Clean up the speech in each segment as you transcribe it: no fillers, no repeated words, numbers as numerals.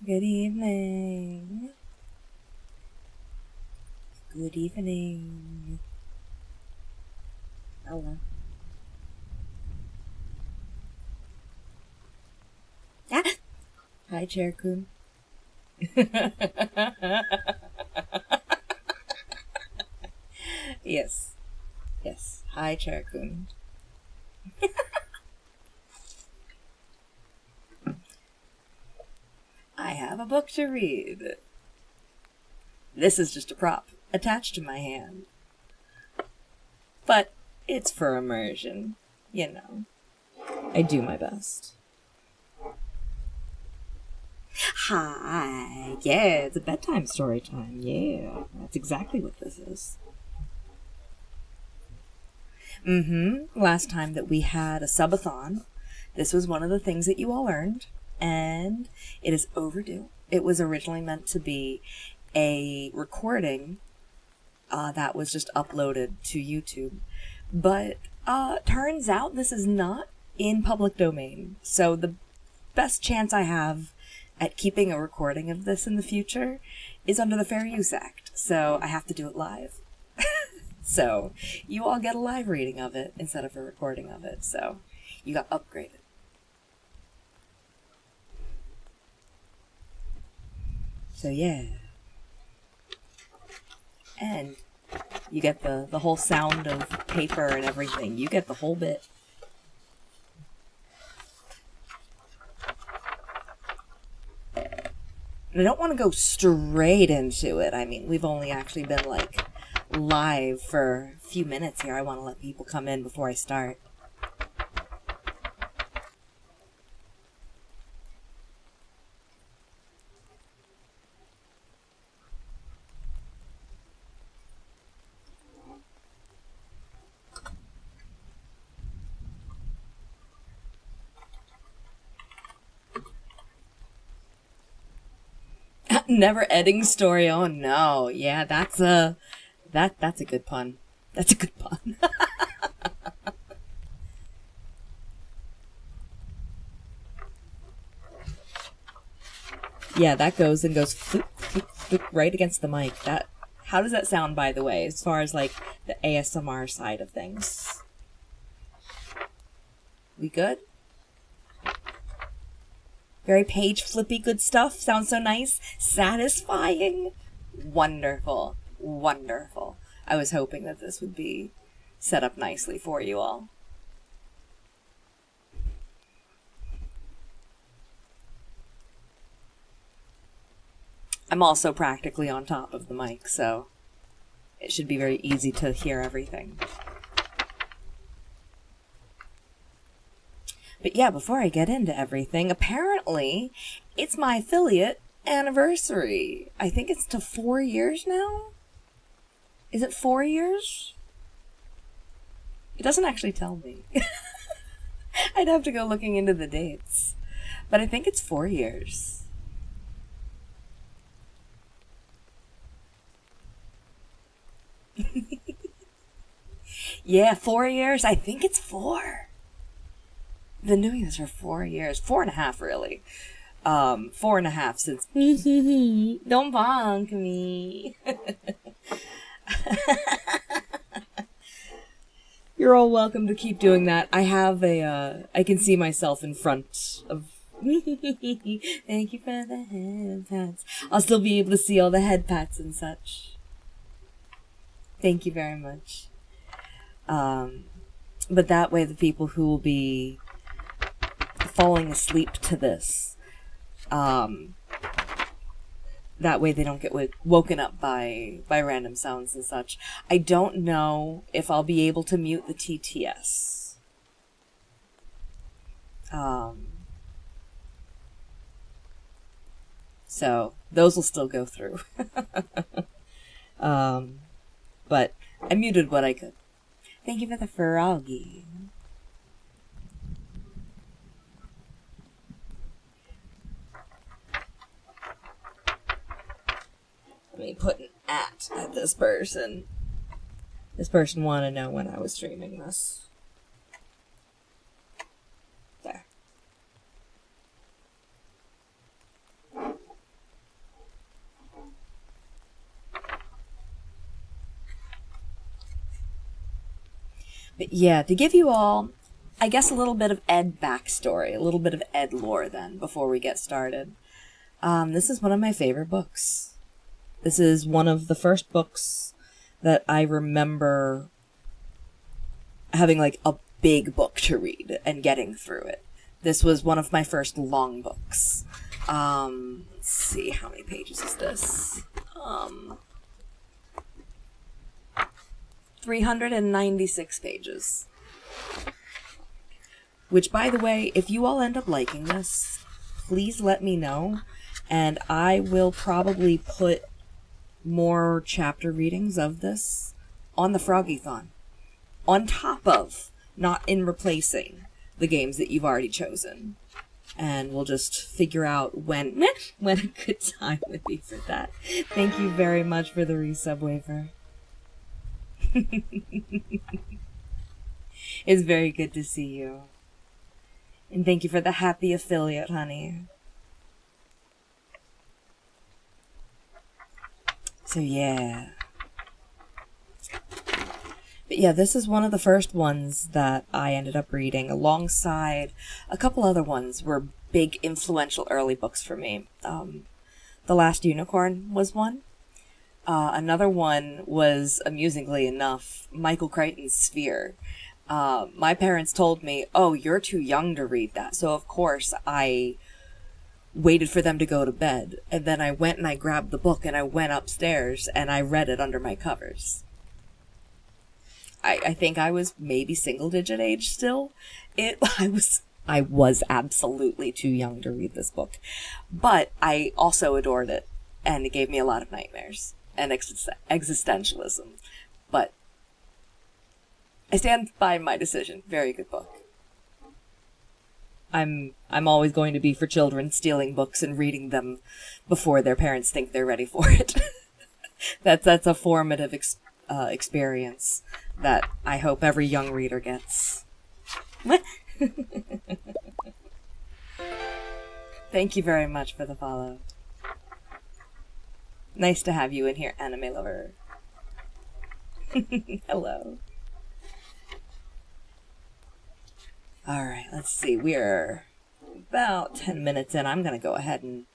Good evening. Good evening. Hello. Ah! Hi, Chair-kun. Yes. Yes. Hi, Chair-kun. I have a book to read. This is just a prop attached to my hand. But it's for immersion. You know. I do my best. Hi. Yeah, it's a bedtime story time. Yeah, that's exactly what this is. Last time that we had a subathon, this was one of the things that you all earned, and it is overdue. It was originally meant to be a recording that was just uploaded to YouTube, but turns out this is not in public domain. So the best chance I have at keeping a recording of this in the future is under the Fair Use Act. So I have to do it live. So you all get a live reading of it instead of a recording of it. So you got upgraded. So yeah. And you get the whole sound of paper and everything. You get the whole bit. And I don't want to go straight into it. I mean, we've only actually been like live for a few minutes here. I want to let people come in before I start. Never-ending story. Oh no. Yeah, that's a good pun. That's a good pun. Yeah, that goes floop, floop, floop, right against the mic. How does that sound, by the way, as far as like the ASMR side of things? We good? Very page flippy good stuff. Sounds so nice. Satisfying. Wonderful. Wonderful. I was hoping that this would be set up nicely for you all. I'm also practically on top of the mic, so it should be very easy to hear everything. But yeah, before I get into everything, apparently it's my affiliate anniversary. I think it's to 4 years now? Is it 4 years? It doesn't actually tell me. I'd have to go looking into the dates. But I think it's 4 years. Yeah, 4 years. I think it's 4. I've been doing this for 4 years. 4.5, really. 4.5 since. Don't bonk me. You're all welcome to keep doing that. I have I can see myself in front of. Thank you for the head pats. I'll still be able to see all the head pats and such. Thank you very much. But that way the people who will be falling asleep to this, that way they don't get woken up by random sounds and such. I don't know if I'll be able to mute the TTS. So those will still go through. But I muted what I could. Thank you for the froggy. Let me put an at this person. This person wanted to know when I was streaming this. There. But yeah, to give you all, I guess, a little bit of Ed backstory, a little bit of Ed lore then, before we get started. This is one of my favorite books. This is one of the first books that I remember having like a big book to read and getting through it. This was one of my first long books. Let's see, how many pages is this? 396 pages. Which, by the way, if you all end up liking this, please let me know, and I will probably put more chapter readings of this on the Froggy-thon, on top of, not in replacing, the games that you've already chosen. And we'll just figure out when a good time would be for that. Thank you very much for the resub waiver. It's very good to see you. And thank you for the happy affiliate, honey. So yeah. But yeah, this is one of the first ones that I ended up reading, alongside a couple other ones were big, influential early books for me. The Last Unicorn was one. Another one was, amusingly enough, Michael Crichton's Sphere. My parents told me, oh, you're too young to read that. So, of course, I waited for them to go to bed. And then I went and I grabbed the book and I went upstairs and I read it under my covers. I think I was maybe single-digit age still. I was absolutely too young to read this book. But I also adored it. And it gave me a lot of nightmares and existentialism. But I stand by my decision. Very good book. I'm always going to be for children stealing books and reading them before their parents think they're ready for it. That's a formative experience that I hope every young reader gets. Thank you very much for the follow. Nice to have you in here, anime lover. Hello. Alright, let's see. We're about 10 minutes in. I'm going to go ahead and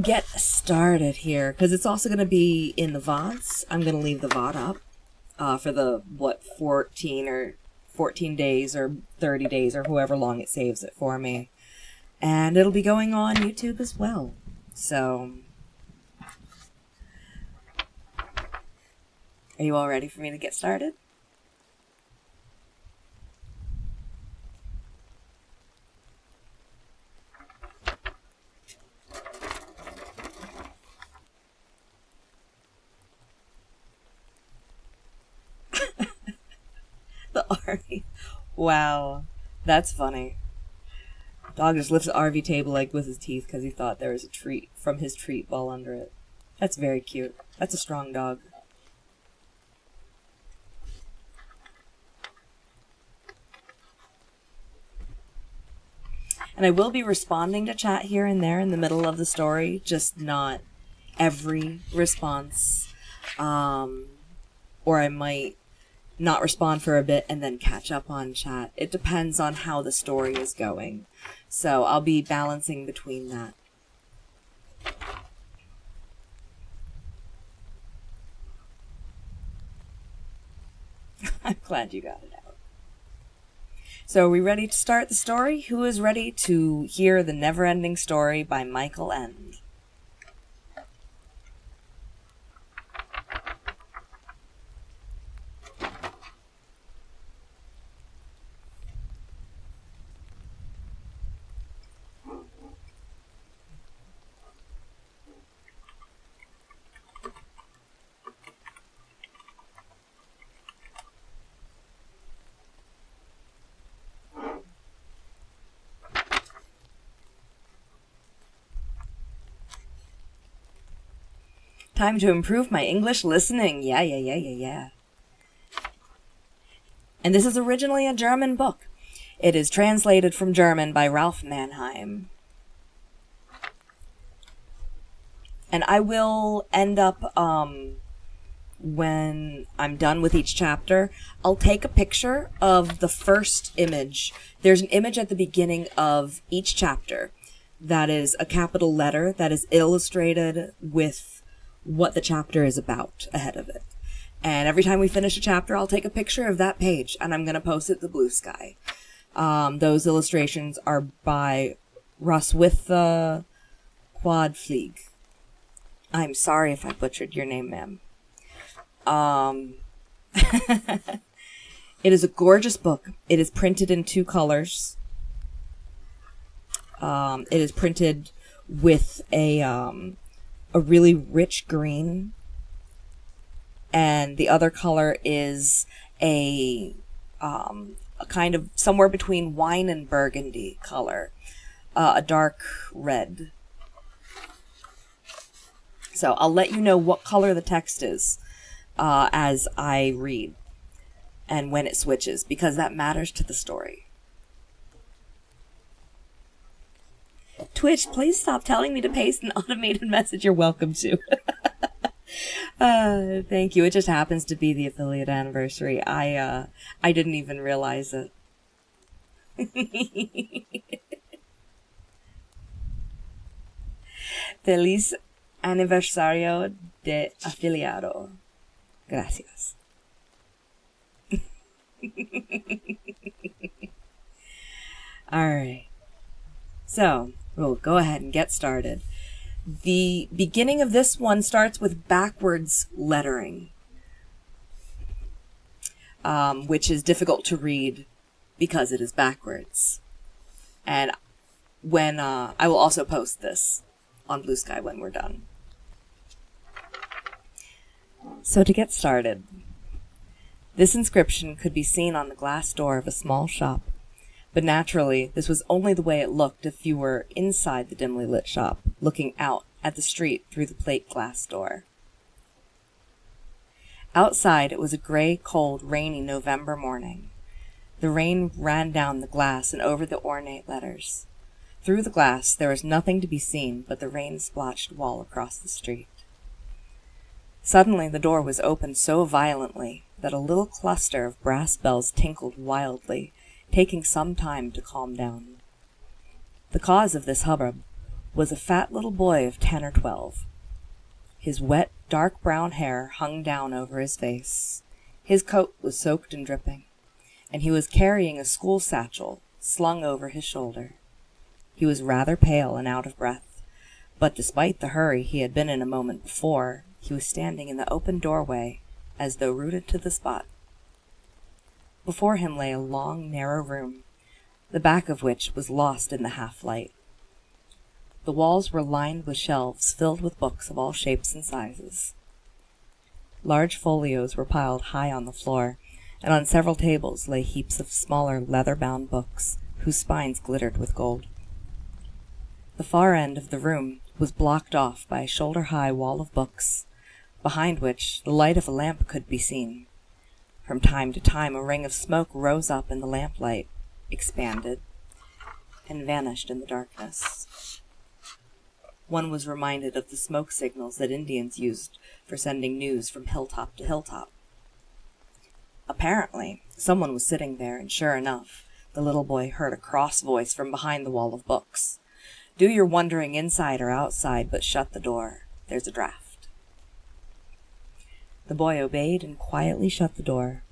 get started here, because it's also going to be in the VODs. I'm going to leave the VOD up for the, 14 days or 30 days or however long it saves it for me. And it'll be going on YouTube as well. So, are you all ready for me to get started? The RV. Wow. That's funny. Dog just lifts the RV table like with his teeth because he thought there was a treat from his treat ball under it. That's very cute. That's a strong dog. And I will be responding to chat here and there in the middle of the story, just not every response. Or I might not respond for a bit and then catch up on chat. It depends on how the story is going. So I'll be balancing between that. I'm glad you got it out. So are we ready to start the story? Who is ready to hear The Neverending Story by Michael End? Time to improve my English listening. Yeah. And this is originally a German book. It is translated from German by Ralph Mannheim. And I will end up when I'm done with each chapter, I'll take a picture of the first image. There's an image at the beginning of each chapter that is a capital letter that is illustrated with what the chapter is about ahead of it. And every time we finish a chapter, I'll take a picture of that page and I'm going to post it to Blue Sky. Those illustrations are by Roswitha Quadfleeg. I'm sorry if I butchered your name, ma'am. It is a gorgeous book. It is printed in 2 colors. It is printed with a really rich green, and the other color is a kind of somewhere between wine and burgundy color, a dark red. So I'll let you know what color the text is as I read and when it switches, because that matters to the story. Twitch, please stop telling me to paste an automated message. You're welcome to. Thank you. It just happens to be the affiliate anniversary. I didn't even realize it. Feliz aniversario de afiliado. Gracias. Alright. So, we'll go ahead and get started. The beginning of this one starts with backwards lettering, which is difficult to read because it is backwards. And when I will also post this on Blue Sky when we're done. So to get started, this inscription could be seen on the glass door of a small shop, but naturally this was only the way it looked if you were inside the dimly lit shop, looking out at the street through the plate glass door. Outside it was a gray, cold, rainy November morning. The rain ran down the glass and over the ornate letters. Through the glass there was nothing to be seen but the rain-splotched wall across the street. Suddenly the door was opened so violently that a little cluster of brass bells tinkled wildly, taking some time to calm down. The cause of this hubbub was a fat little boy of 10 or 12. His wet, dark brown hair hung down over his face. His coat was soaked and dripping, and he was carrying a school satchel slung over his shoulder. He was rather pale and out of breath, but despite the hurry he had been in a moment before, he was standing in the open doorway as though rooted to the spot. Before him lay a long, narrow room, the back of which was lost in the half-light. The walls were lined with shelves filled with books of all shapes and sizes. Large folios were piled high on the floor, and on several tables lay heaps of smaller leather-bound books, whose spines glittered with gold. The far end of the room was blocked off by a shoulder-high wall of books, behind which the light of a lamp could be seen. From time to time a ring of smoke rose up in the lamplight, expanded, and vanished in the darkness. One was reminded of the smoke signals that Indians used for sending news from hilltop to hilltop. Apparently, someone was sitting there, and sure enough, the little boy heard a cross voice from behind the wall of books. "Do your wondering inside or outside, but shut the door. There's a draft." The boy obeyed and quietly shut the door.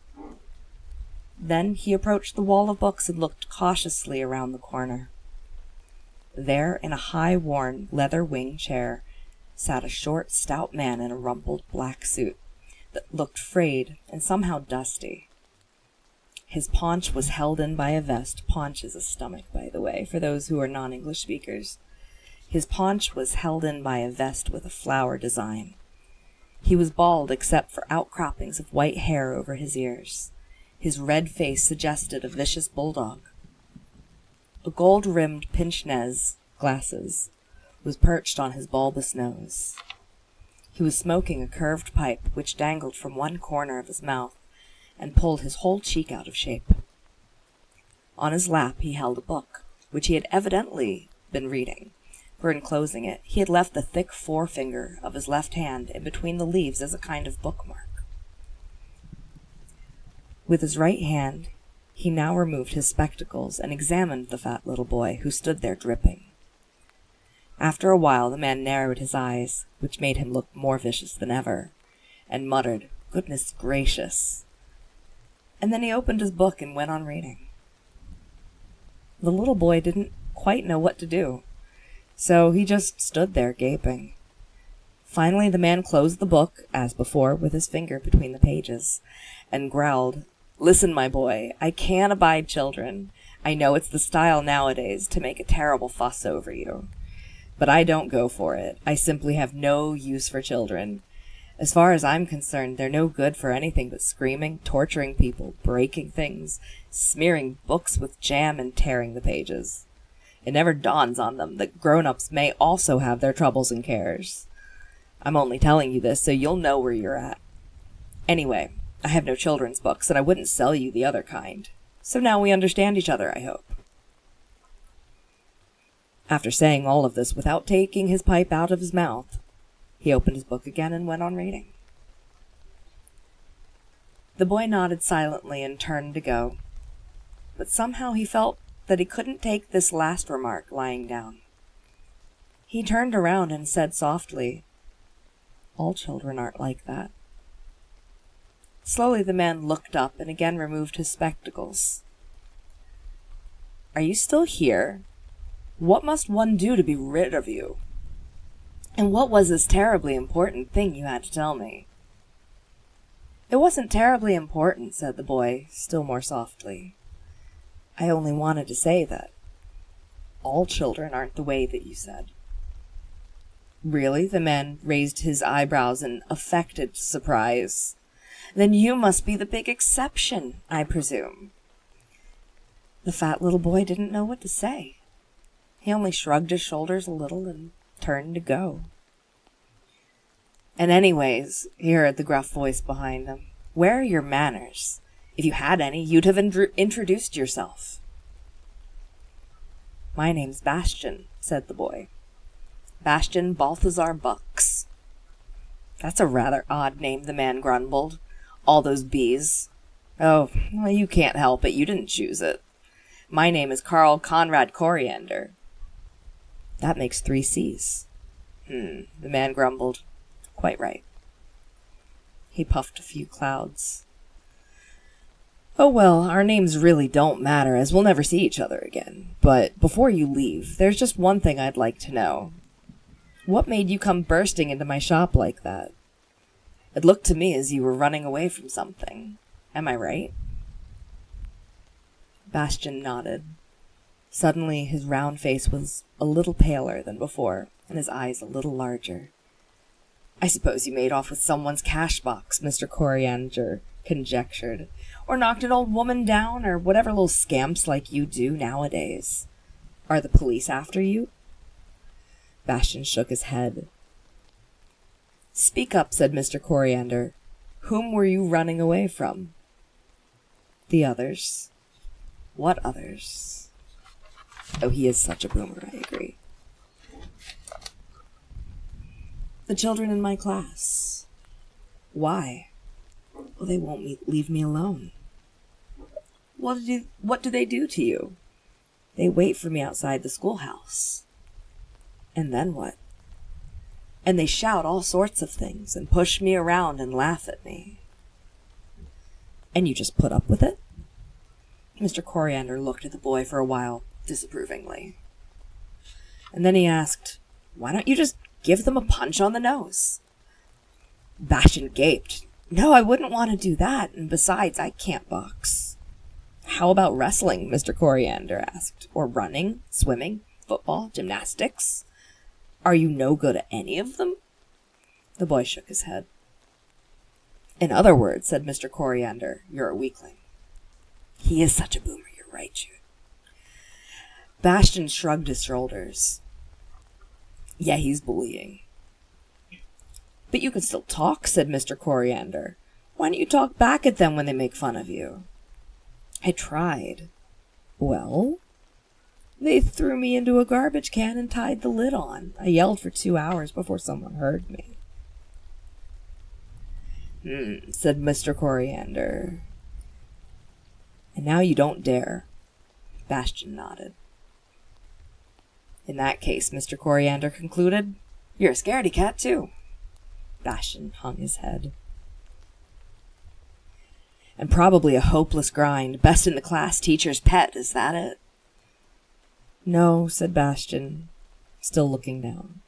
Then he approached the wall of books and looked cautiously around the corner. There, in a high-worn, leather-wing chair, sat a short, stout man in a rumpled black suit that looked frayed and somehow dusty. His paunch was held in by a vest. Paunch is a stomach, by the way, for those who are non-English speakers. His paunch was held in by a vest with a flower design. He was bald except for outcroppings of white hair over his ears. His red face suggested a vicious bulldog. A gold-rimmed pince-nez glasses was perched on his bulbous nose. He was smoking a curved pipe which dangled from one corner of his mouth and pulled his whole cheek out of shape. On his lap he held a book, which he had evidently been reading, for in closing it he had left the thick forefinger of his left hand in between the leaves as a kind of bookmark. With his right hand, he now removed his spectacles and examined the fat little boy, who stood there dripping. After a while, the man narrowed his eyes, which made him look more vicious than ever, and muttered, "Goodness gracious!" And then he opened his book and went on reading. The little boy didn't quite know what to do, so he just stood there gaping. Finally, the man closed the book, as before, with his finger between the pages, and growled, "Listen, my boy, I can't abide children. I know it's the style nowadays to make a terrible fuss over you. But I don't go for it. I simply have no use for children. As far as I'm concerned, they're no good for anything but screaming, torturing people, breaking things, smearing books with jam, and tearing the pages. It never dawns on them that grown-ups may also have their troubles and cares. I'm only telling you this so you'll know where you're at. Anyway, I have no children's books, and I wouldn't sell you the other kind. So now we understand each other, I hope." After saying all of this without taking his pipe out of his mouth, he opened his book again and went on reading. The boy nodded silently and turned to go, but somehow he felt that he couldn't take this last remark lying down. He turned around and said softly, "All children aren't like that." Slowly the man looked up and again removed his spectacles. "Are you still here? What must one do to be rid of you? And what was this terribly important thing you had to tell me?" "It wasn't terribly important," said the boy, still more softly. "I only wanted to say that all children aren't the way that you said." "Really?" The man raised his eyebrows in affected surprise. "Then you must be the big exception, I presume." The fat little boy didn't know what to say. He only shrugged his shoulders a little and turned to go. "And anyways," he heard the gruff voice behind him, "where are your manners? If you had any, you'd have introduced yourself." "My name's Bastian," said the boy. "Bastian Balthazar Bucks." "That's a rather odd name," the man grumbled. "All those B's. Oh, well, you can't help it. You didn't choose it. My name is Carl Conrad Coriander." "That makes 3 C's. The man grumbled. "Quite right." He puffed a few clouds. "Oh well, our names really don't matter, as we'll never see each other again. But before you leave, there's just one thing I'd like to know. What made you come bursting into my shop like that? It looked to me as you were running away from something. Am I right?" Bastian nodded. Suddenly his round face was a little paler than before, and his eyes a little larger. "I suppose you made off with someone's cash box," Mr. Coriander conjectured, "or knocked an old woman down, or whatever little scamps like you do nowadays. Are the police after you?" Bastian shook his head. "Speak up," said Mr. Coriander. "Whom were you running away from?" "The others." "What others?" "Oh, he is such a boomer, I agree." "The children in my class." "Why?" "Well, they won't leave me alone." What do they do to you?" "They wait for me outside the schoolhouse." "And then what?" "And they shout all sorts of things, and push me around and laugh at me." "And you just put up with it?" Mr. Coriander looked at the boy for a while, disapprovingly. And then he asked, "Why don't you just give them a punch on the nose?" Bastian gaped. "No, I wouldn't want to do that, and besides, I can't box." "How about wrestling?" Mr. Coriander asked. "Or running, swimming, football, gymnastics? Are you no good at any of them?" The boy shook his head. "In other words," said Mr. Coriander, "you're a weakling." "He is such a boomer, you're right, Jude." Bastian shrugged his shoulders. "Yeah, he's bullying." "But you can still talk," said Mr. Coriander. "Why don't you talk back at them when they make fun of you?" "I tried." "Well?" "They threw me into a garbage can and tied the lid on. I yelled for 2 hours before someone heard me." Said Mr. Coriander. And now you don't dare. Bastian nodded. In that case, Mr. Coriander concluded, you're a scaredy cat, too. Bastian hung his head. And probably a hopeless grind, best in the class, teacher's pet, is that it? No, said Bastian, still looking down.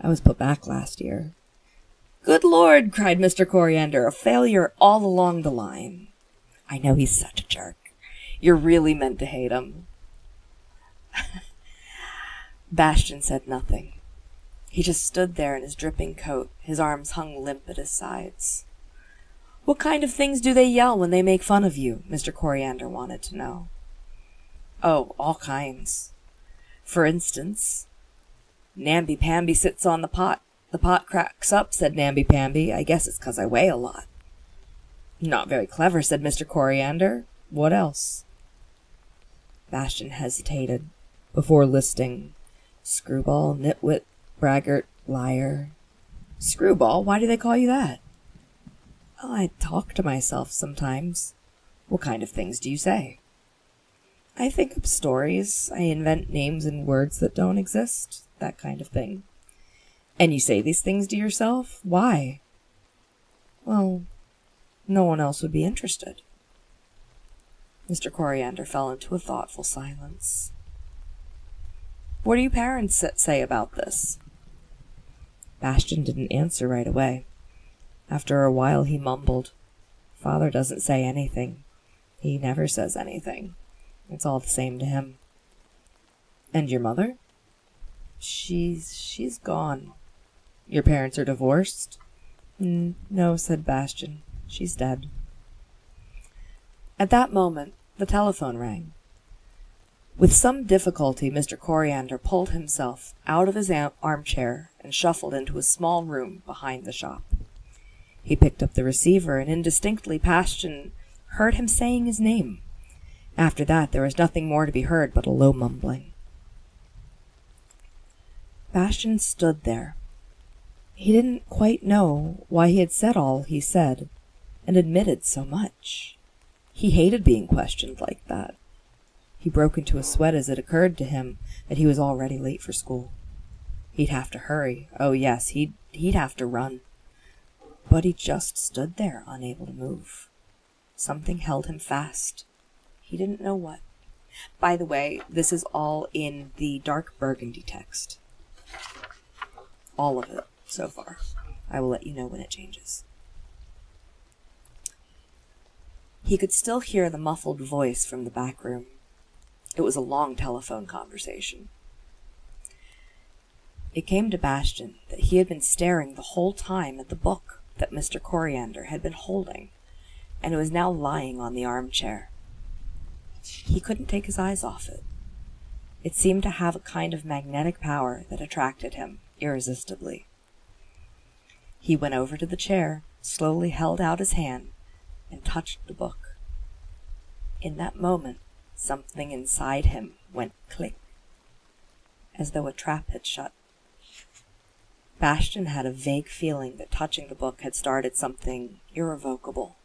I was put back last year. Good Lord, cried Mr. Coriander, a failure all along the line. I know he's such a jerk. You're really meant to hate him. Bastian said nothing. He just stood there in his dripping coat, his arms hung limp at his sides. What kind of things do they yell when they make fun of you? Mr. Coriander wanted to know. Oh, all kinds. For instance, Namby-Pamby sits on the pot. The pot cracks up, said Namby-Pamby. I guess it's 'cause I weigh a lot. Not very clever, said Mr. Coriander. What else? Bastian hesitated before listing screwball, nitwit, braggart, liar. Screwball? Why do they call you that? Well, I talk to myself sometimes. What kind of things do you say? I think up stories. I invent names and words that don't exist. That kind of thing. And you say these things to yourself? Why? Well, no one else would be interested. Mr. Coriander fell into a thoughtful silence. What do you parents say about this? Bastian didn't answer right away. After a while he mumbled, Father doesn't say anything. He never says anything. It's all the same to him. And your mother? She's gone. Your parents are divorced? No, said Bastian. She's dead. At that moment, the telephone rang. With some difficulty, Mr. Coriander pulled himself out of his armchair and shuffled into a small room behind the shop. He picked up the receiver, and indistinctly Bastian heard him saying his name. After that, there was nothing more to be heard but a low mumbling. Bastian stood there. He didn't quite know why he had said all he said, and admitted so much. He hated being questioned like that. He broke into a sweat as it occurred to him that he was already late for school. He'd have to hurry. Oh, yes, he'd have to run. But he just stood there, unable to move. Something held him fast. He didn't know what. By the way, this is all in the dark burgundy text. All of it, so far. I will let you know when it changes. He could still hear the muffled voice from the back room. It was a long telephone conversation. It came to Bastian that he had been staring the whole time at the book that Mr. Coriander had been holding, and it was now lying on the armchair. He couldn't take his eyes off it. It seemed to have a kind of magnetic power that attracted him irresistibly. He went over to the chair, slowly held out his hand, and touched the book. In that moment, something inside him went click, as though a trap had shut. Bastian had a vague feeling that touching the book had started something irrevocable,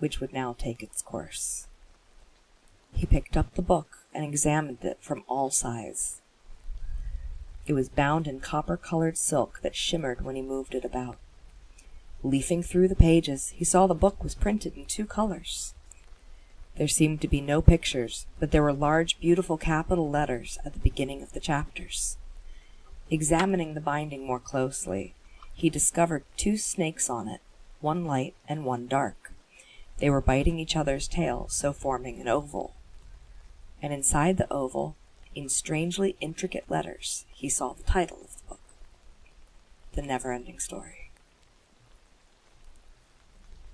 which would now take its course. He picked up the book and examined it from all sides. It was bound in copper-colored silk that shimmered when he moved it about. Leafing through the pages, he saw the book was printed in 2 colors. There seemed to be no pictures, but there were large, beautiful capital letters at the beginning of the chapters. Examining the binding more closely, he discovered 2 snakes on it, one light and one dark. They were biting each other's tails, so forming an oval. And inside the oval, in strangely intricate letters, he saw the title of the book, The Neverending Story.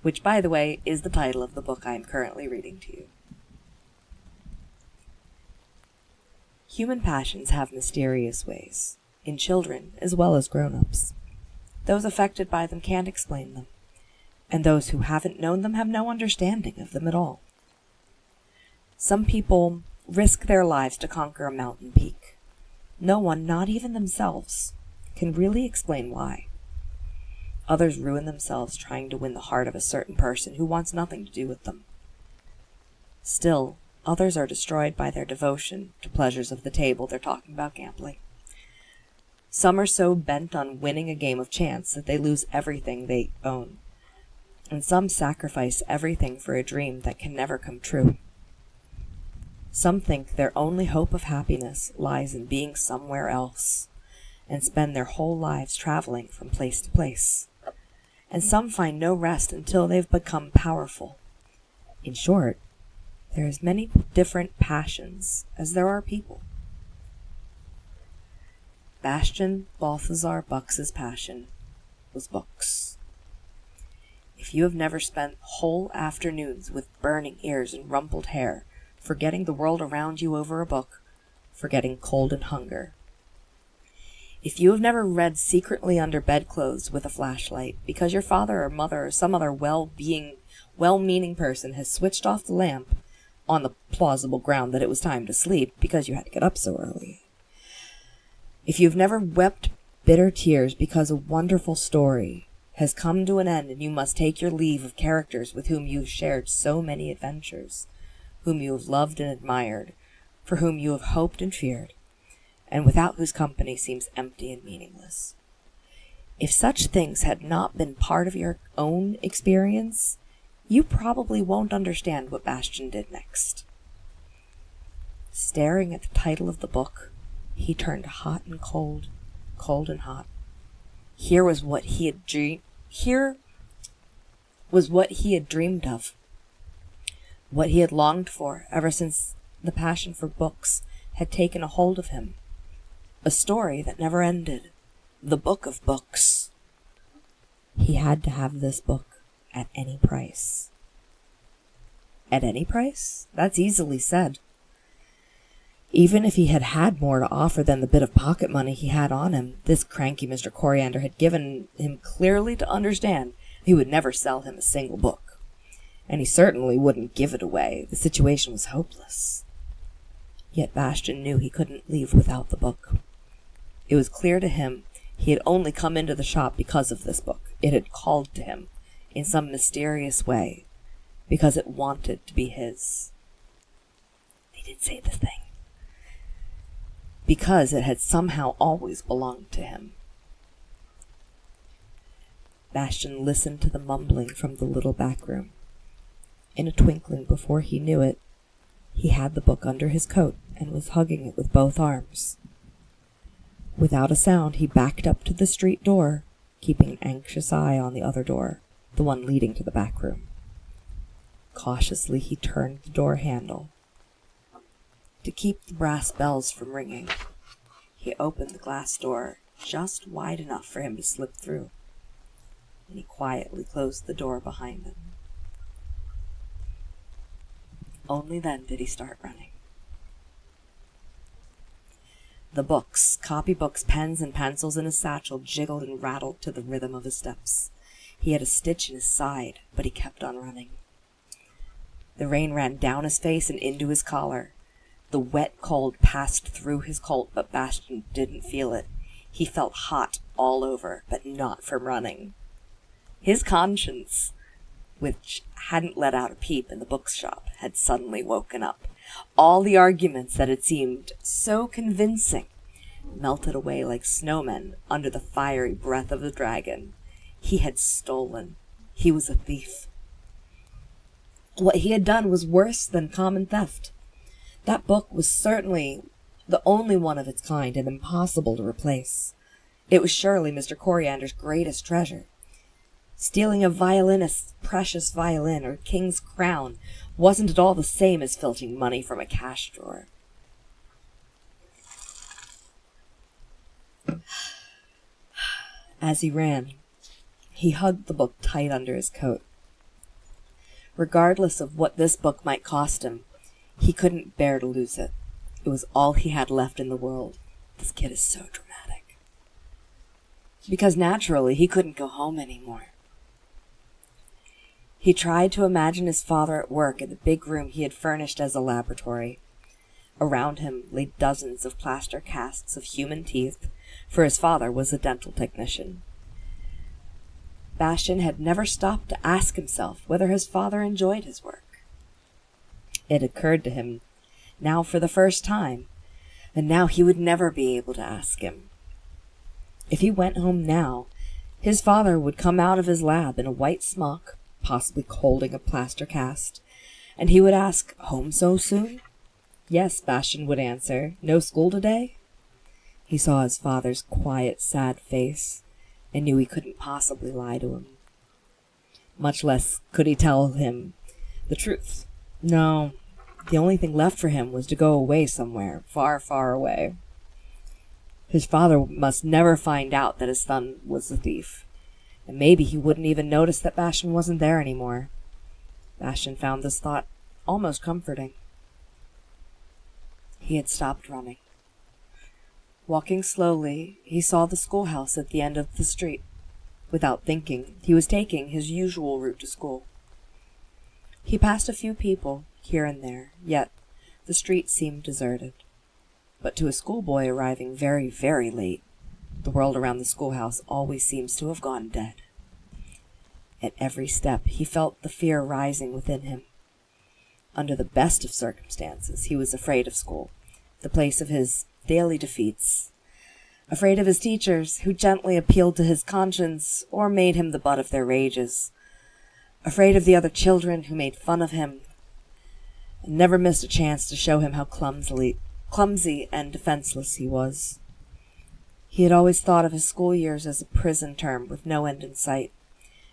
Which, by the way, is the title of the book I am currently reading to you. Human passions have mysterious ways, in children as well as grown-ups. Those affected by them can't explain them, and those who haven't known them have no understanding of them at all. Some people risk their lives to conquer a mountain peak. No one, not even themselves, can really explain why. Others ruin themselves trying to win the heart of a certain person who wants nothing to do with them. Still, others are destroyed by their devotion to pleasures of the table. They're talking about gambling. Some are so bent on winning a game of chance that they lose everything they own. And some sacrifice everything for a dream that can never come true. Some think their only hope of happiness lies in being somewhere else, and spend their whole lives traveling from place to place. And some find no rest until they've become powerful. In short, there are as many different passions as there are people. Bastian Balthazar Bucks's passion was books. If you have never spent whole afternoons with burning ears and rumpled hair, forgetting the world around you over a book, forgetting cold and hunger. If you have never read secretly under bedclothes with a flashlight, because your father or mother or some other well-meaning person has switched off the lamp on the plausible ground that it was time to sleep because you had to get up so early. If you've never wept bitter tears because a wonderful story has come to an end and you must take your leave of characters with whom you've shared so many adventures, whom you have loved and admired, for whom you have hoped and feared, and without whose company seems empty and meaningless. If such things had not been part of your own experience, you probably won't understand what Bastian did next. Staring at the title of the book, he turned hot and cold, cold and hot. Here was what he had dreamed of, what he had longed for ever since the passion for books had taken a hold of him. A story that never ended. The book of books. He had to have this book at any price. At any price? That's easily said. Even if he had had more to offer than the bit of pocket money he had on him, this cranky Mr. Coriander had given him clearly to understand he would never sell him a single book. And he certainly wouldn't give it away. The situation was hopeless. Yet Bastian knew he couldn't leave without the book. It was clear to him he had only come into the shop because of this book. It had called to him in some mysterious way, because it wanted to be his. They did say this thing. Because it had somehow always belonged to him. Bastian listened to the mumbling from the little back room. In a twinkling, before he knew it, he had the book under his coat and was hugging it with both arms. Without a sound, he backed up to the street door, keeping an anxious eye on the other door, the one leading to the back room. Cautiously, he turned the door handle. To keep the brass bells from ringing, he opened the glass door just wide enough for him to slip through, and he quietly closed the door behind him. Only then did he start running. The books, copybooks, pens, and pencils in his satchel jiggled and rattled to the rhythm of his steps. He had a stitch in his side, but he kept on running. The rain ran down his face and into his collar. The wet cold passed through his coat, but Bastian didn't feel it. He felt hot all over, but not from running. His conscience, which hadn't let out a peep in the bookshop, had suddenly woken up. All the arguments that had seemed so convincing melted away like snowmen under the fiery breath of the dragon. He had stolen. He was a thief. What he had done was worse than common theft. That book was certainly the only one of its kind and impossible to replace. It was surely Mr. Coriander's greatest treasure. Stealing a violinist's precious violin or king's crown wasn't at all the same as filching money from a cash drawer. As he ran, he hugged the book tight under his coat. Regardless of what this book might cost him, he couldn't bear to lose it. It was all he had left in the world. This kid is so dramatic. Because naturally, he couldn't go home anymore. He tried to imagine his father at work in the big room he had furnished as a laboratory. Around him lay dozens of plaster casts of human teeth, for his father was a dental technician. Bastian had never stopped to ask himself whether his father enjoyed his work. It occurred to him now for the first time, and now he would never be able to ask him. If he went home now, his father would come out of his lab in a white smock, possibly holding a plaster cast, and he would ask, "Home so soon?" "Yes," Bastian would answer. "No school today?" He saw his father's quiet, sad face, and knew he couldn't possibly lie to him. Much less could he tell him the truth. No, the only thing left for him was to go away somewhere, far, far away. His father must never find out that his son was a thief, and maybe he wouldn't even notice that Bastian wasn't there anymore. Bastian found this thought almost comforting. He had stopped running. Walking slowly, he saw the schoolhouse at the end of the street. Without thinking, he was taking his usual route to school. He passed a few people here and there, yet the street seemed deserted. But to a schoolboy arriving very, very late, the world around the schoolhouse always seems to have gone dead. At every step, he felt the fear rising within him. Under the best of circumstances, he was afraid of school, the place of his daily defeats, afraid of his teachers, who gently appealed to his conscience or made him the butt of their rages, afraid of the other children who made fun of him, and never missed a chance to show him how clumsy and defenseless he was. He had always thought of his school years as a prison term with no end in sight,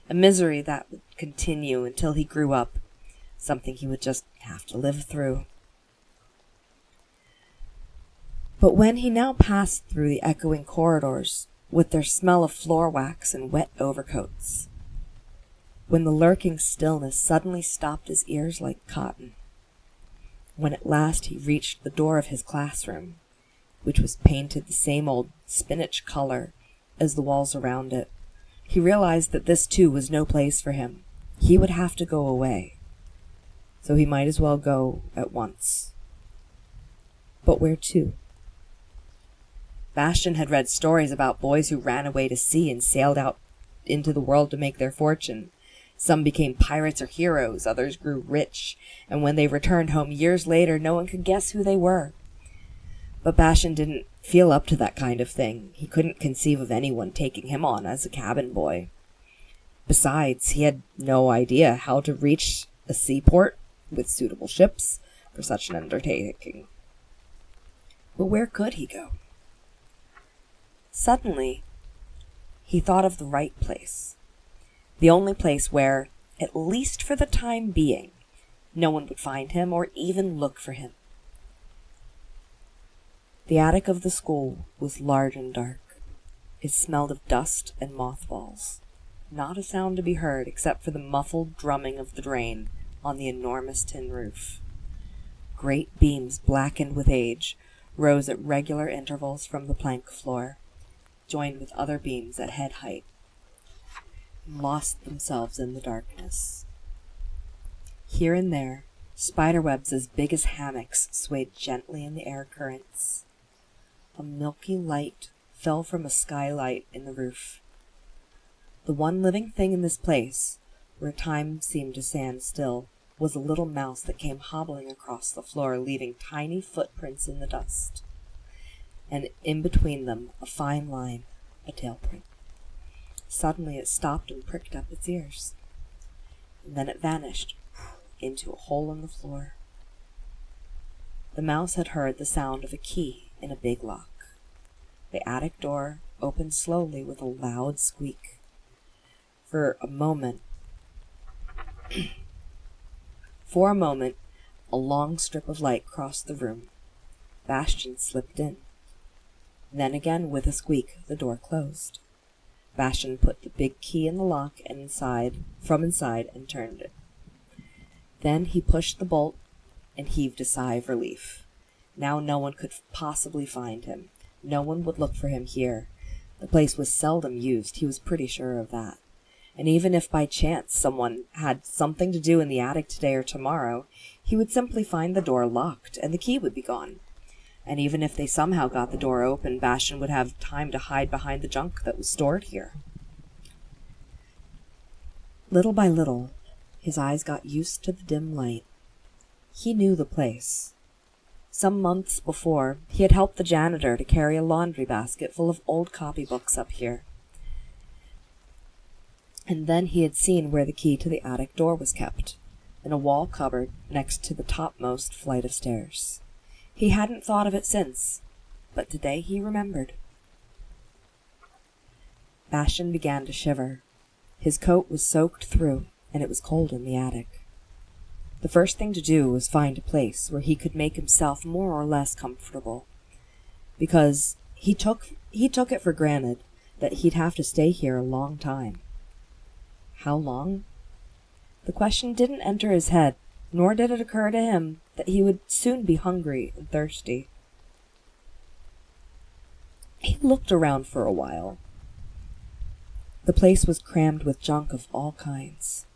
a misery that would continue until he grew up, something he would just have to live through. But when he now passed through the echoing corridors, with their smell of floor wax and wet overcoats, when the lurking stillness suddenly stopped his ears like cotton, when at last he reached the door of his classroom, which was painted the same old spinach color as the walls around it, he realized that this too was no place for him. He would have to go away, so he might as well go at once. But where to? Bastian had read stories about boys who ran away to sea and sailed out into the world to make their fortune. Some became pirates or heroes, others grew rich, and when they returned home years later, no one could guess who they were. But Bastian didn't feel up to that kind of thing. He couldn't conceive of anyone taking him on as a cabin boy. Besides, he had no idea how to reach a seaport with suitable ships for such an undertaking. But where could he go? Suddenly, he thought of the right place. The only place where, at least for the time being, no one would find him or even look for him. The attic of the school was large and dark. It smelled of dust and mothballs. Not a sound to be heard except for the muffled drumming of the drain on the enormous tin roof. Great beams blackened with age rose at regular intervals from the plank floor, joined with other beams at head height, and lost themselves in the darkness. Here and there, spiderwebs as big as hammocks swayed gently in the air currents. A milky light fell from a skylight in the roof. The one living thing in this place, where time seemed to stand still, was a little mouse that came hobbling across the floor, leaving tiny footprints in the dust, and in between them a fine line, a tail print. Suddenly it stopped and pricked up its ears, and then it vanished into a hole in the floor. The mouse had heard the sound of a key in a big lock. The attic door opened slowly with a loud squeak. For a moment, a long strip of light crossed the room. Bastian slipped in. Then again, with a squeak, the door closed. Bastian put the big key in the lock and from inside and turned it. Then he pushed the bolt and heaved a sigh of relief. Now no one could possibly find him. No one would look for him here. The place was seldom used, he was pretty sure of that. And even if by chance someone had something to do in the attic today or tomorrow, he would simply find the door locked and the key would be gone. And even if they somehow got the door open, Bastian would have time to hide behind the junk that was stored here. Little by little, his eyes got used to the dim light. He knew the place. Some months before, he had helped the janitor to carry a laundry basket full of old copybooks up here. And then he had seen where the key to the attic door was kept, in a wall cupboard next to the topmost flight of stairs. He hadn't thought of it since, but today he remembered. Bastian began to shiver. His coat was soaked through, and it was cold in the attic. The first thing to do was find a place where he could make himself more or less comfortable, because he took it for granted that he'd have to stay here a long time. How long? The question didn't enter his head, nor did it occur to him that he would soon be hungry and thirsty. He looked around for a while. The place was crammed with junk of all kinds.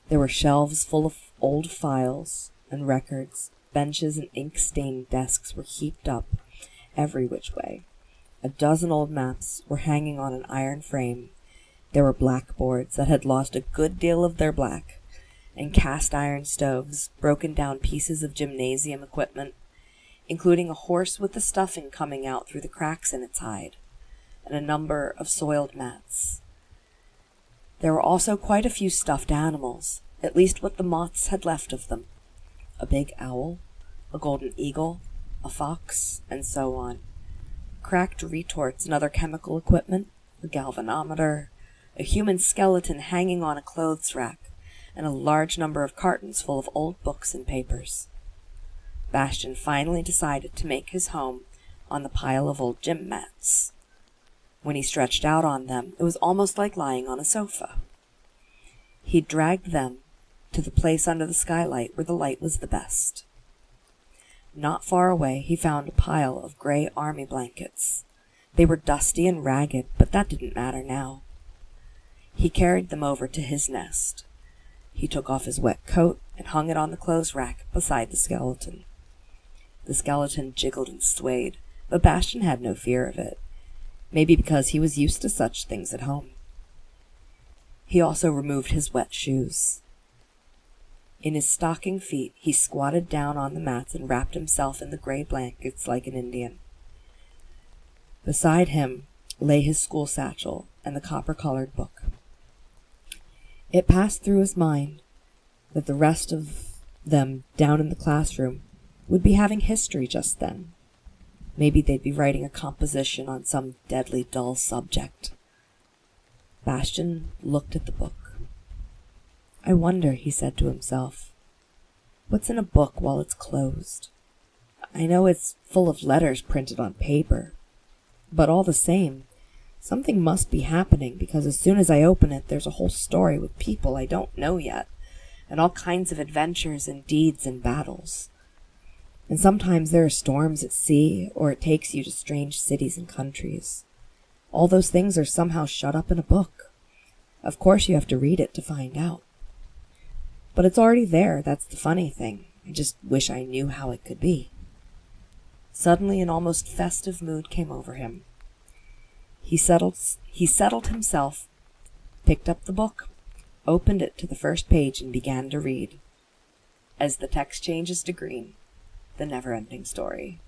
There were shelves full of old files and records. Benches and ink-stained desks were heaped up every which way. A dozen old maps were hanging on an iron frame. There were blackboards that had lost a good deal of their black, and cast-iron stoves, broken-down pieces of gymnasium equipment, including a horse with the stuffing coming out through the cracks in its hide, and a number of soiled mats. There were also quite a few stuffed animals, at least what the moths had left of them. A big owl, a golden eagle, a fox, and so on. Cracked retorts and other chemical equipment, a galvanometer, a human skeleton hanging on a clothes rack, and a large number of cartons full of old books and papers. Bastian finally decided to make his home on the pile of old gym mats. When he stretched out on them, it was almost like lying on a sofa. He dragged them to the place under the skylight where the light was the best. Not far away, he found a pile of gray army blankets. They were dusty and ragged, but that didn't matter now. He carried them over to his nest. He took off his wet coat and hung it on the clothes rack beside the skeleton. The skeleton jiggled and swayed, but Bastian had no fear of it. Maybe because he was used to such things at home. He also removed his wet shoes. In his stocking feet, he squatted down on the mats and wrapped himself in the gray blankets like an Indian. Beside him lay his school satchel and the copper-colored book. It passed through his mind that the rest of them down in the classroom would be having history just then. Maybe they'd be writing a composition on some deadly dull subject. Bastian looked at the book. I wonder, he said to himself, what's in a book while it's closed? I know it's full of letters printed on paper, but all the same, something must be happening, because as soon as I open it, there's a whole story with people I don't know yet, and all kinds of adventures and deeds and battles. And sometimes there are storms at sea, or it takes you to strange cities and countries. All those things are somehow shut up in a book. Of course you have to read it to find out. But it's already there, that's the funny thing. I just wish I knew how it could be. Suddenly an almost festive mood came over him. He settled himself, picked up the book, opened it to the first page, and began to read. As the text changes to green, the Neverending Story.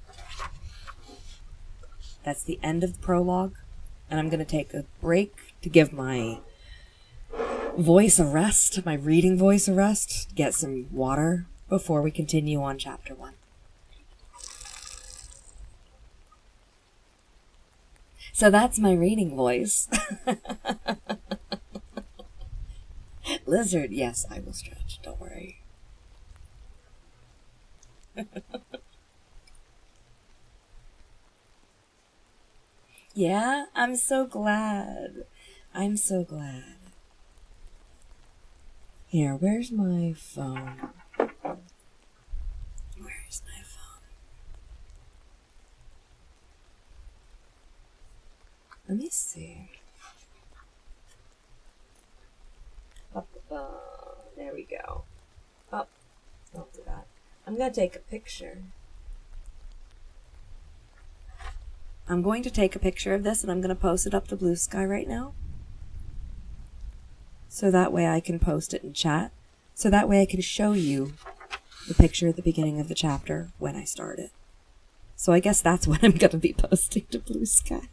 That's the end of the prologue, and I'm going to take a break to give my voice a rest, my reading voice a rest, get some water before we continue on chapter 1. So that's my reading voice. Lizard, yes, I will stretch, don't worry. Yeah, I'm so glad. I'm so glad. Here, where's my phone? Where's my phone? Let me see. Up, there we go. Up, don't do that. I'm gonna take a picture. I'm going to take a picture of this and I'm going to post it up to Blue Sky right now. So that way I can post it in chat. So that way I can show you the picture at the beginning of the chapter when I start it. So I guess that's what I'm going to be posting to Blue Sky.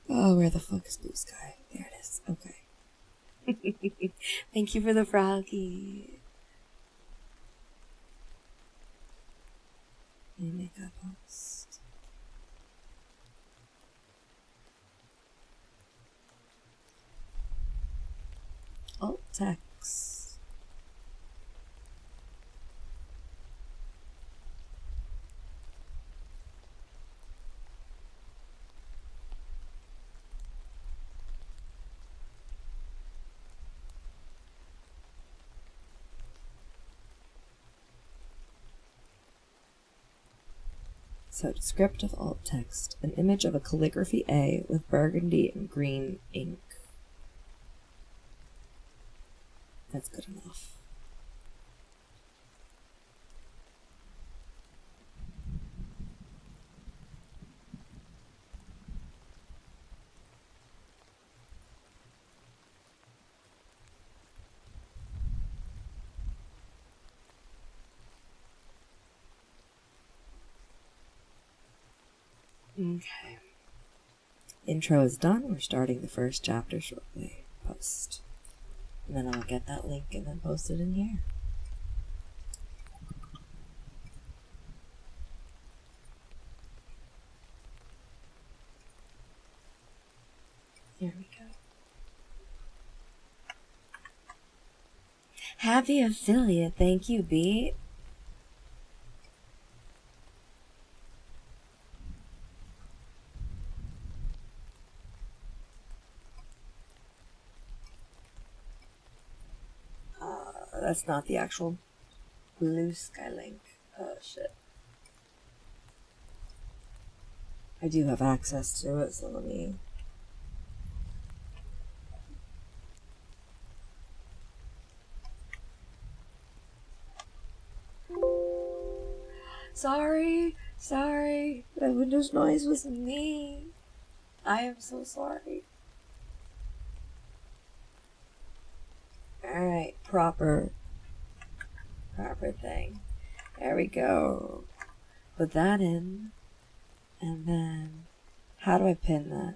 Oh, where the fuck is Blue Sky? There it is. Okay. Thank you for the froggy. Let me make a post. Alt text. So, descriptive alt text, an image of a calligraphy A with burgundy and green ink. That's good enough. Okay. Intro is done. We're starting the first chapter shortly. Post. And then I'll get that link and then post it in here. There we go. Happy affiliate. Thank you, Beat. That's not the actual Blue Sky link. Oh, shit. I do have access to it, so let me... Sorry. That Windows noise was me. I am so sorry. Alright, proper thing. There we go. Put that in. And then, how do I pin that?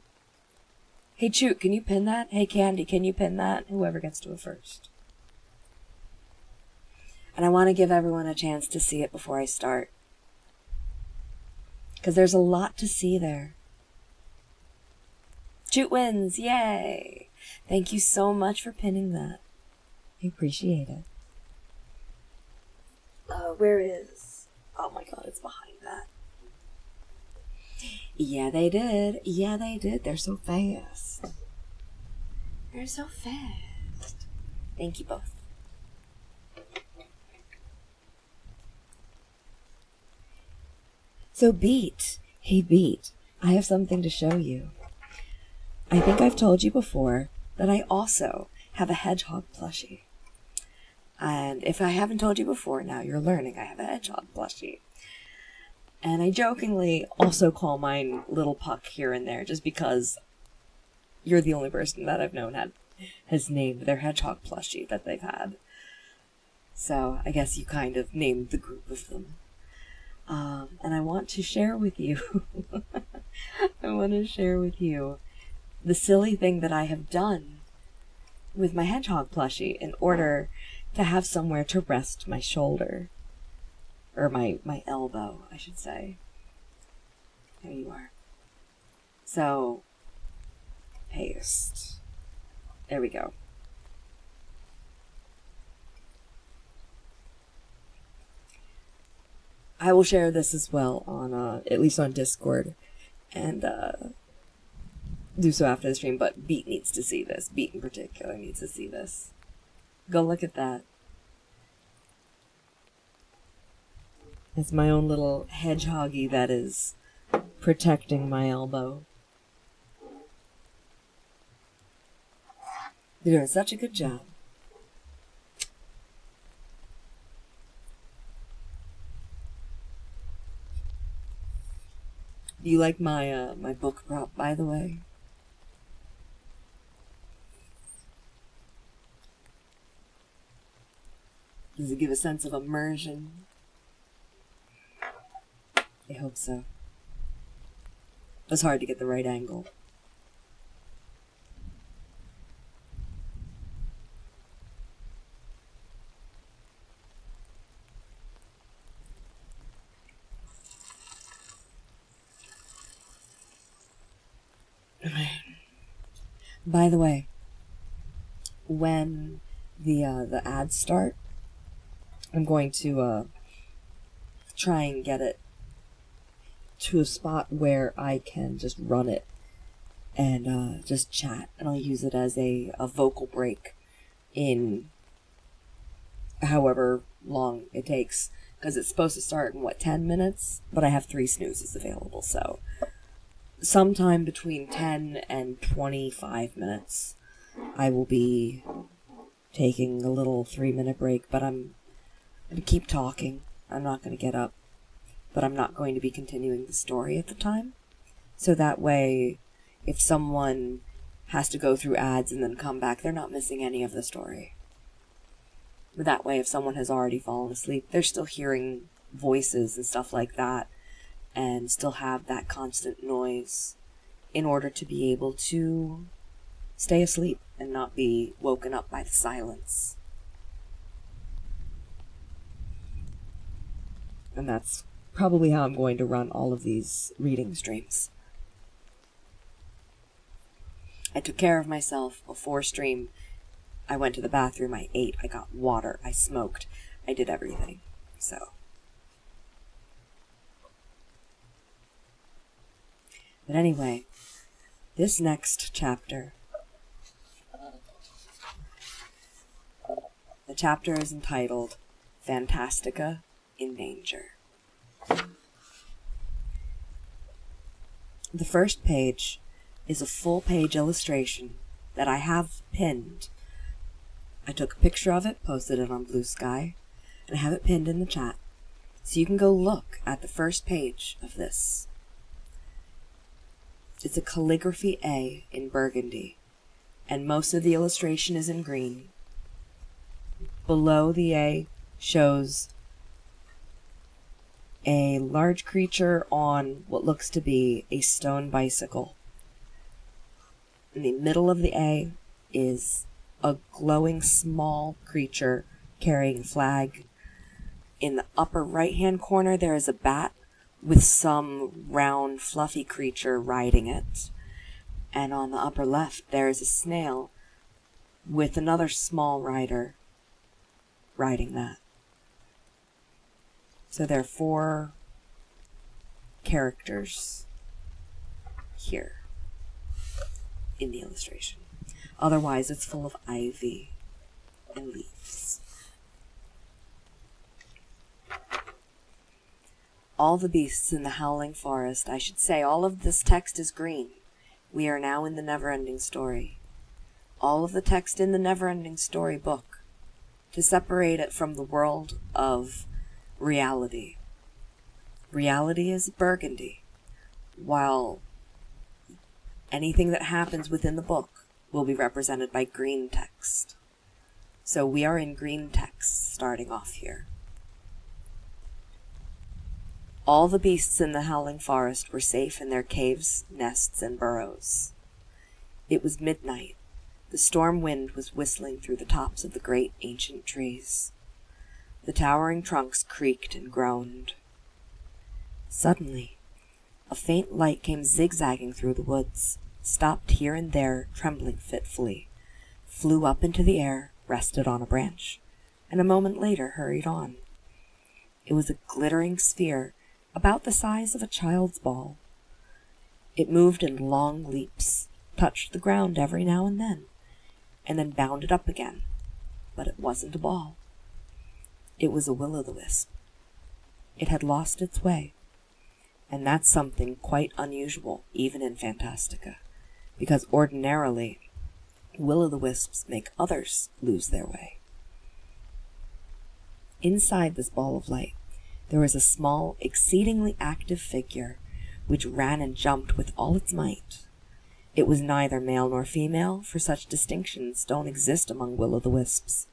Hey, Choot, can you pin that? Hey, Candy, can you pin that? Whoever gets to it first. And I want to give everyone a chance to see it before I start. Because there's a lot to see there. Choot wins! Yay! Thank you so much for pinning that. I appreciate it. Where is... Oh my god, it's behind that. Yeah, they did. They're so fast. Thank you both. So Beat. Hey Beat, I have something to show you. I think I've told you before that I also have a hedgehog plushie. And if I haven't told you before, now you're learning I have a hedgehog plushie. And I jokingly also call mine Little Puck here and there, just because you're the only person that I've known has named their hedgehog plushie that they've had. So I guess you kind of named the group of them. And I want to share with you, the silly thing that I have done with my hedgehog plushie in order to have somewhere to rest my shoulder. Or my elbow, I should say. There you are. So, paste. There we go. I will share this as well on, at least on Discord, and do so after the stream, but Beat needs to see this. Beat in particular needs to see this. Go look at that. It's my own little hedgehoggy that is protecting my elbow. You're doing such a good job. Do you like my my book prop, by the way? Does it give a sense of immersion? I hope so. It was hard to get the right angle. By the way, when the ads start, I'm going to try and get it to a spot where I can just run it and just chat, and I'll use it as a vocal break in however long it takes, because it's supposed to start in 10 minutes, but I have 3 snoozes available, so sometime between 10 and 25 minutes I will be taking a little 3-minute break, but I'm going to keep talking. I'm not going to get up, but I'm not going to be continuing the story at the time, so that way if someone has to go through ads and then come back, they're not missing any of the story. But that way, if someone has already fallen asleep, they're still hearing voices and stuff like that, and still have that constant noise in order to be able to stay asleep and not be woken up by the silence. And that's probably how I'm going to run all of these reading streams. I took care of myself before stream. I went to the bathroom, I ate, I got water, I smoked, I did everything. So. But anyway, this next chapter, the chapter is entitled Fantastica in Danger. The first page is a full-page illustration that I have pinned. I took a picture of it, posted it on Blue Sky, and I have it pinned in the chat. So you can go look at the first page of this. It's a calligraphy A in burgundy, and most of the illustration is in green. Below the A shows a large creature on what looks to be a stone bicycle. In the middle of the A is a glowing small creature carrying a flag. In the upper right-hand corner, there is a bat with some round, fluffy creature riding it. And on the upper left, there is a snail with another small rider riding that. So there are 4 characters here in the illustration. Otherwise, it's full of ivy and leaves. All the beasts in the howling forest, I should say all of this text is green. We are now in the Neverending Story. All of the text in the Neverending Story book, to separate it from the world of reality. Reality is burgundy, while anything that happens within the book will be represented by green text. So we are in green text starting off here. All the beasts in the howling forest were safe in their caves, nests, and burrows. It was midnight. The storm wind was whistling through the tops of the great ancient trees. The towering trunks creaked and groaned. Suddenly, a faint light came zigzagging through the woods, stopped here and there, trembling fitfully, flew up into the air, rested on a branch, and a moment later hurried on. It was a glittering sphere about the size of a child's ball. It moved in long leaps, touched the ground every now and then bounded up again. But it wasn't a ball. It was a will-o'-the-wisp. It had lost its way, and that's something quite unusual, even in Fantastica, because ordinarily, will-o'-the-wisps make others lose their way. Inside this ball of light, there was a small, exceedingly active figure, which ran and jumped with all its might. It was neither male nor female, for such distinctions don't exist among will-o'-the-wisps.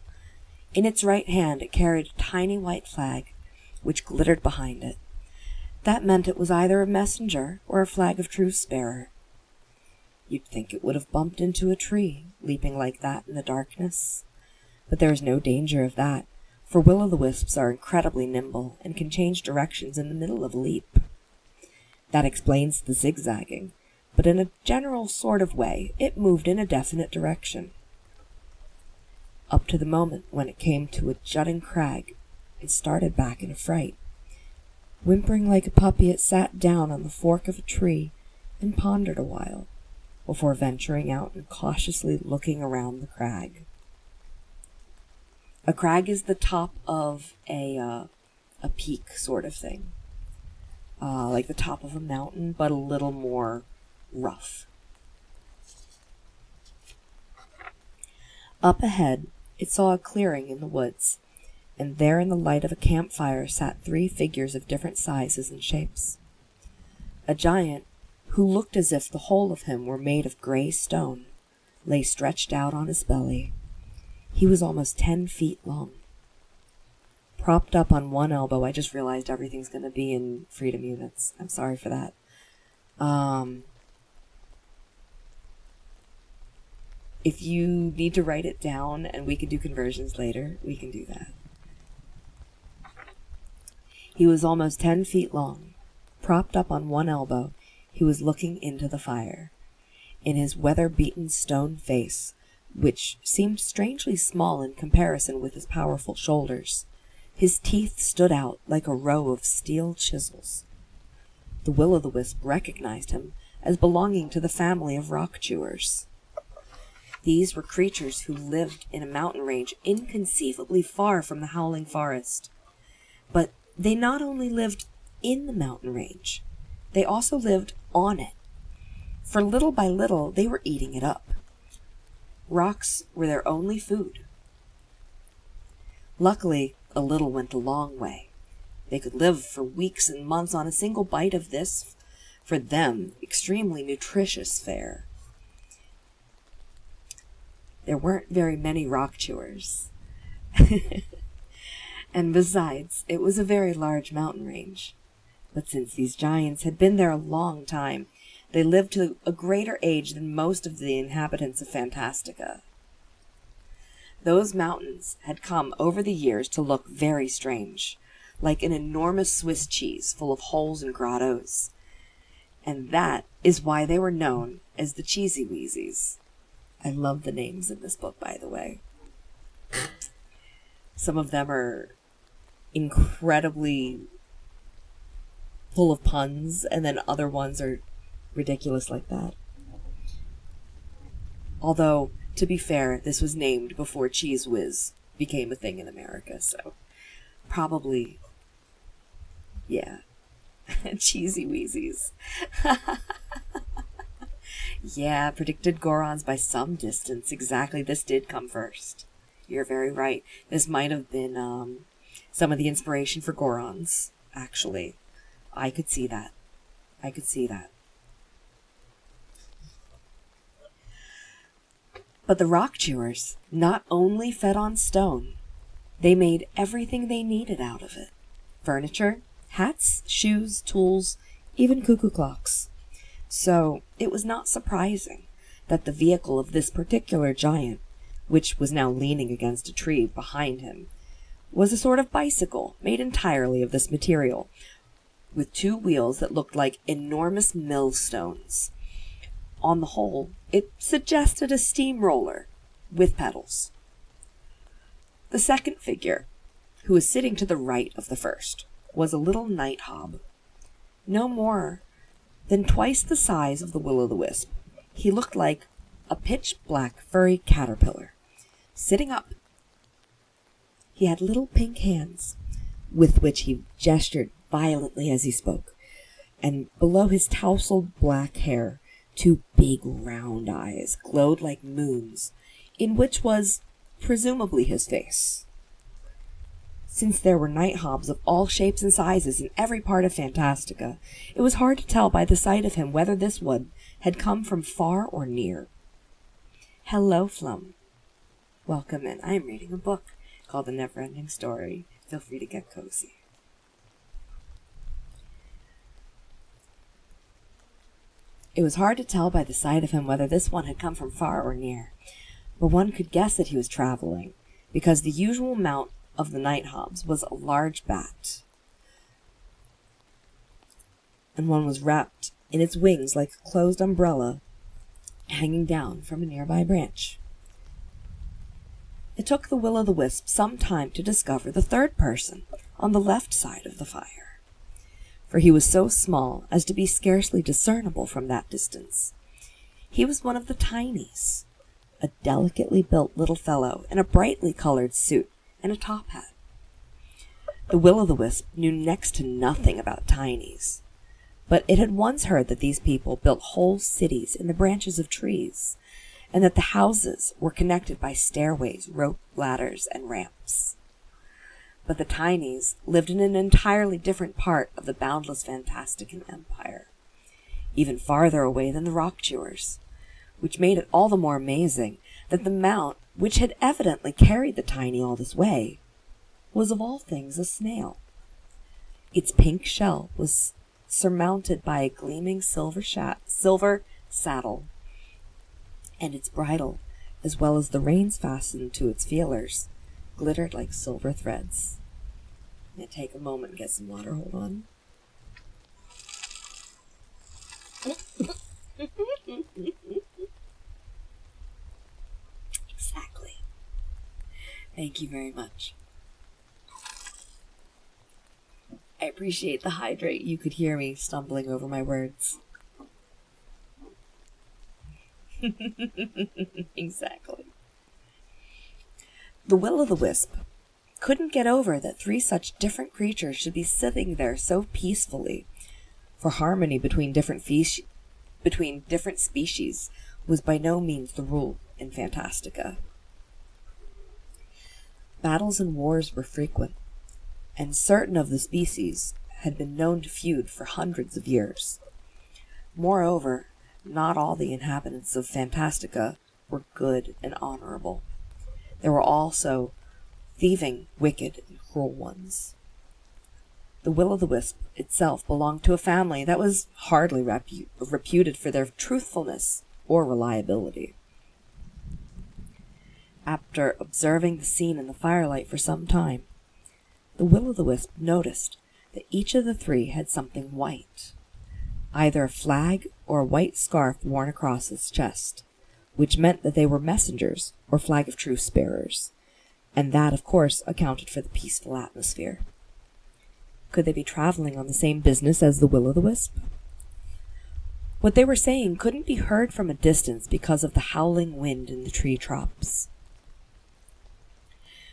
In its right hand it carried a tiny white flag, which glittered behind it. That meant it was either a messenger or a flag of truce bearer. You'd think it would have bumped into a tree, leaping like that in the darkness. But there is no danger of that, for will-o'-the-wisps are incredibly nimble and can change directions in the middle of a leap. That explains the zigzagging, but in a general sort of way, it moved in a definite direction. Up to the moment when it came to a jutting crag, it started back in a fright. Whimpering like a puppy, it sat down on the fork of a tree and pondered a while, before venturing out and cautiously looking around the crag. A crag is the top of a peak sort of thing, like the top of a mountain, but a little more rough. Up ahead, it saw a clearing in the woods, and there in the light of a campfire sat 3 figures of different sizes and shapes. A giant, who looked as if the whole of him were made of gray stone, lay stretched out on his belly. He was almost 10 feet long. Propped up on one elbow, I just realized everything's going to be in freedom units. I'm sorry for that. If you need to write it down and we can do conversions later, we can do that. He was almost 10 feet long. Propped up on one elbow, he was looking into the fire. In his weather-beaten stone face, which seemed strangely small in comparison with his powerful shoulders, his teeth stood out like a row of steel chisels. The will-o'-the-wisp recognized him as belonging to the family of rock chewers. These were creatures who lived in a mountain range inconceivably far from the howling forest. But they not only lived in the mountain range, they also lived on it. For little by little, they were eating it up. Rocks were their only food. Luckily, a little went a long way. They could live for weeks and months on a single bite of this, for them, extremely nutritious fare. There weren't very many rock chewers. And besides, it was a very large mountain range. But since these giants had been there a long time, they lived to a greater age than most of the inhabitants of Fantastica. Those mountains had come over the years to look very strange, like an enormous Swiss cheese full of holes and grottos. And that is why they were known as the Cheesy Wheezies. I love the names in this book, by the way. Some of them are incredibly full of puns, and then other ones are ridiculous like that. Although, to be fair, this was named before Cheese Whiz became a thing in America, so probably, yeah. Cheesy Wheezies. Yeah, predicted Gorons by some distance. Exactly, this did come first. You're very right. This might have been some of the inspiration for Gorons, actually. I could see that. I could see that. But the rock chewers not only fed on stone, they made everything they needed out of it. Furniture, hats, shoes, tools, even cuckoo clocks. So it was not surprising that the vehicle of this particular giant, which was now leaning against a tree behind him, was a sort of bicycle made entirely of this material, with 2 wheels that looked like enormous millstones. On the whole, it suggested a steamroller with pedals. The second figure, who was sitting to the right of the first, was a little night hob. No more than twice the size of the will-o'-the-wisp, he looked like a pitch-black furry caterpillar. Sitting up, he had little pink hands, with which he gestured violently as he spoke, and below his tousled black hair, 2 big round eyes glowed like moons, in which was presumably his face. Since there were night hobs of all shapes and sizes in every part of Fantastica, it was hard to tell by the sight of him whether this one had come from far or near. Hello, Flum. Welcome in. I am reading a book called The Neverending Story. Feel free to get cozy. It was hard to tell by the sight of him whether this one had come from far or near, but one could guess that he was traveling, because the usual mount of the night hobs was a large bat, and one was wrapped in its wings like a closed umbrella hanging down from a nearby branch. It took the will-o'-the-wisp some time to discover the third person on the left side of the fire, for he was so small as to be scarcely discernible from that distance. He was one of the tinies, a delicately built little fellow in a brightly colored suit and a top hat. The will-o'-the-wisp knew next to nothing about tinies, but it had once heard that these people built whole cities in the branches of trees, and that the houses were connected by stairways, rope ladders, and ramps. But the tinies lived in an entirely different part of the boundless Fantastican Empire, even farther away than the rock chewers, which made it all the more amazing that the mount which had evidently carried the tiny all this way was of all things a snail. Its pink shell was surmounted by a gleaming silver saddle, and its bridle, as well as the reins fastened to its feelers, glittered like silver threads. I'm going to take a moment and get some water. Hold on. Exactly. Thank you very much. I appreciate the hydrate. You could hear me stumbling over my words. Exactly. The will-o'-the-wisp couldn't get over that three such different creatures should be sitting there so peacefully, for harmony between different species was by no means the rule in Fantastica. Battles and wars were frequent, and certain of the species had been known to feud for hundreds of years. Moreover, not all the inhabitants of Fantastica were good and honorable. There were also thieving, wicked, and cruel ones. The will-o'-the-wisp itself belonged to a family that was hardly reputed for their truthfulness or reliability. After observing the scene in the firelight for some time, the will-o'-the-wisp noticed that each of the three had something white, either a flag or a white scarf worn across its chest, which meant that they were messengers or flag of truce bearers, and that, of course, accounted for the peaceful atmosphere. Could they be traveling on the same business as the will-o'-the-wisp? What they were saying couldn't be heard from a distance because of the howling wind in the tree tops.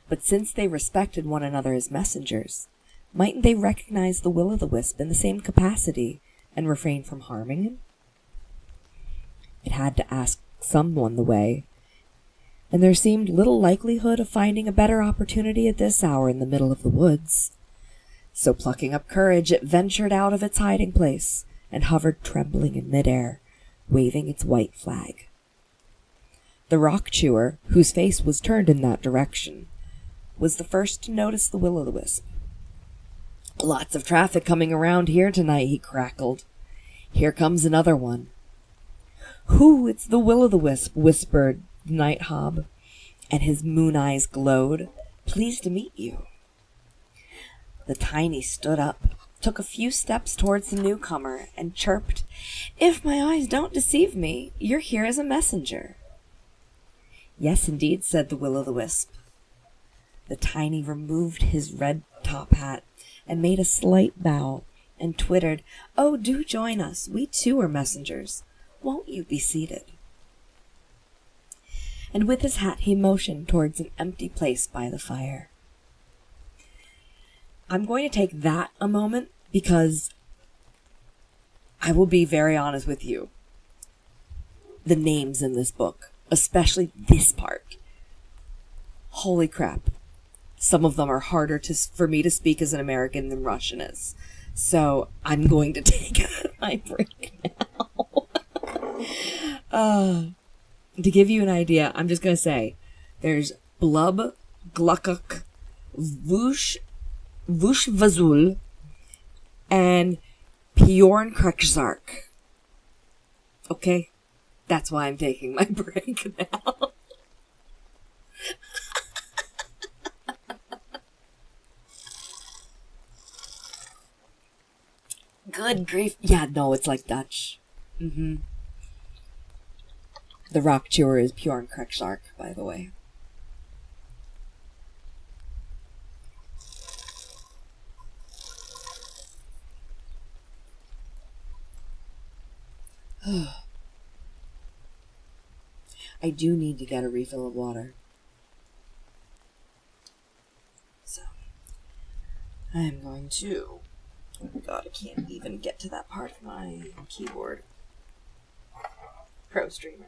But since they respected one another as messengers, mightn't they recognize the will-o'-the-wisp in the same capacity and refrain from harming him? It had to ask someone the way, and there seemed little likelihood of finding a better opportunity at this hour in the middle of the woods. So plucking up courage, it ventured out of its hiding place and hovered trembling in midair, waving its white flag. The rock chewer, whose face was turned in that direction, was the first to notice the will-o'-the-wisp. "Lots of traffic coming around here tonight," he crackled. "Here comes another one." "Who? It's the will-o'-the-wisp," whispered the night hob, and his moon eyes glowed. "Pleased to meet you." The tiny stood up, took a few steps towards the newcomer, and chirped, "If my eyes don't deceive me, you're here as a messenger." "Yes, indeed," said the will-o'-the-wisp. The tiny removed his red top hat and made a slight bow and twittered, "Oh, do join us. We too are messengers. Won't you be seated?" And with his hat he motioned towards an empty place by the fire. I'm going to take that a moment because I will be very honest with you. The names in this book, especially this part, holy crap. Some of them are harder for me to speak as an American than Russian is. So I'm going to take my break now. To give you an idea, I'm just going to say there's blub, gluckuk, Vush Vazul, and Bjorn Krekzark. Okay? That's why I'm taking my break now. Good grief. Yeah, no, it's like Dutch. The rock chewer is Bjorn Krekzark, by the way. I do need to get a refill of water. So, I am going to... Oh my god, I can't even get to that part of my keyboard. Pro streamer.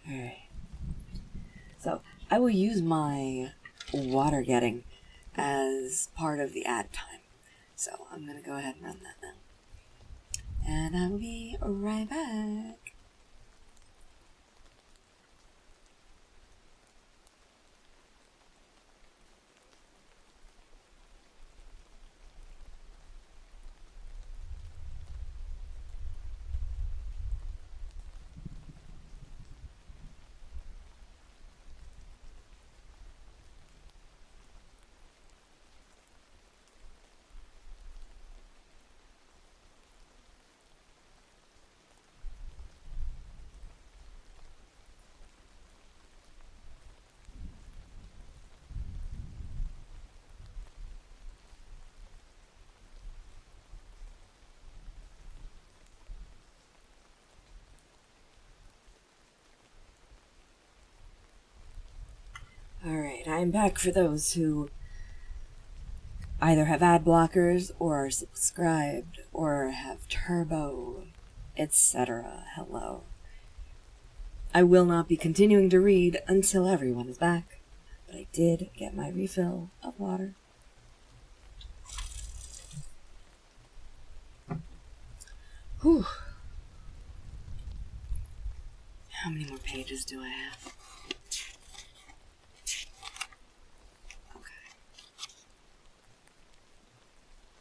Alright. So, I will use my water getting as part of the ad time. So, I'm going to go ahead and run that now. And I will be right back. Alright, I'm back for those who either have ad blockers or are subscribed or have turbo, etc. Hello. I will not be continuing to read until everyone is back, but I did get my refill of water. Whew. How many more pages do I have?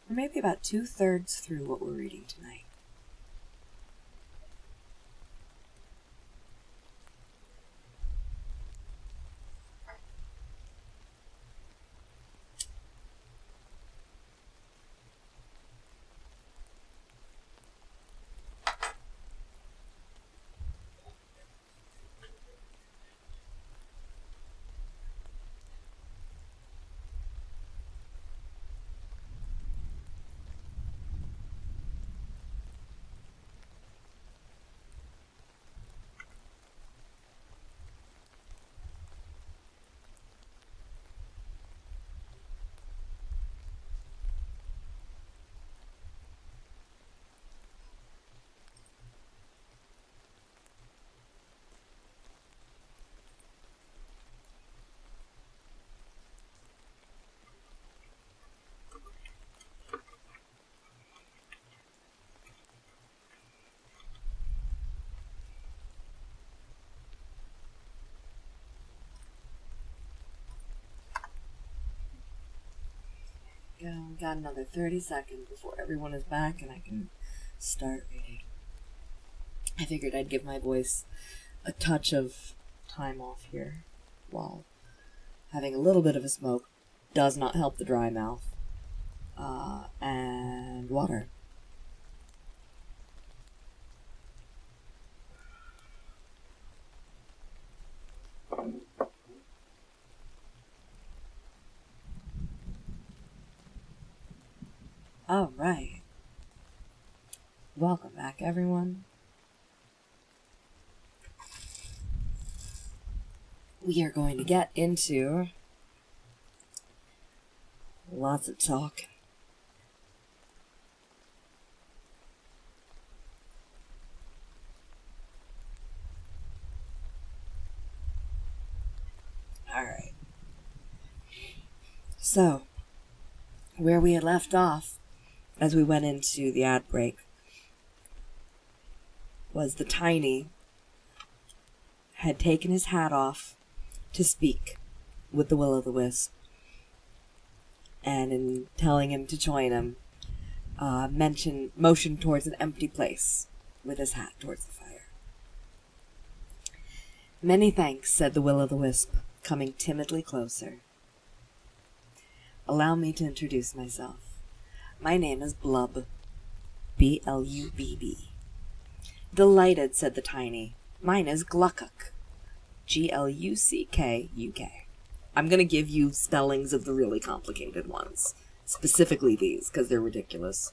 We're maybe about 2/3 through what we're reading tonight. Got another 30 seconds before everyone is back and I can start reading. I figured I'd give my voice a touch of time off here while having a little bit of a smoke does not help the dry mouth. And water. All right. Welcome back, everyone. We are going to get into lots of talk. All right. So, where we had left off as we went into the ad break was the tiny had taken his hat off to speak with the Will-o'-the-Wisp, and in telling him to join him, motioned towards an empty place with his hat towards the fire. "Many thanks," said the Will-o'-the-Wisp, coming timidly closer. "Allow me to introduce myself. My name is Blub, B-L-U-B-B. "Delighted," said the tiny. "Mine is Gluckuk, Gluckuk. I'm going to give you spellings of the really complicated ones, specifically these, because they're ridiculous."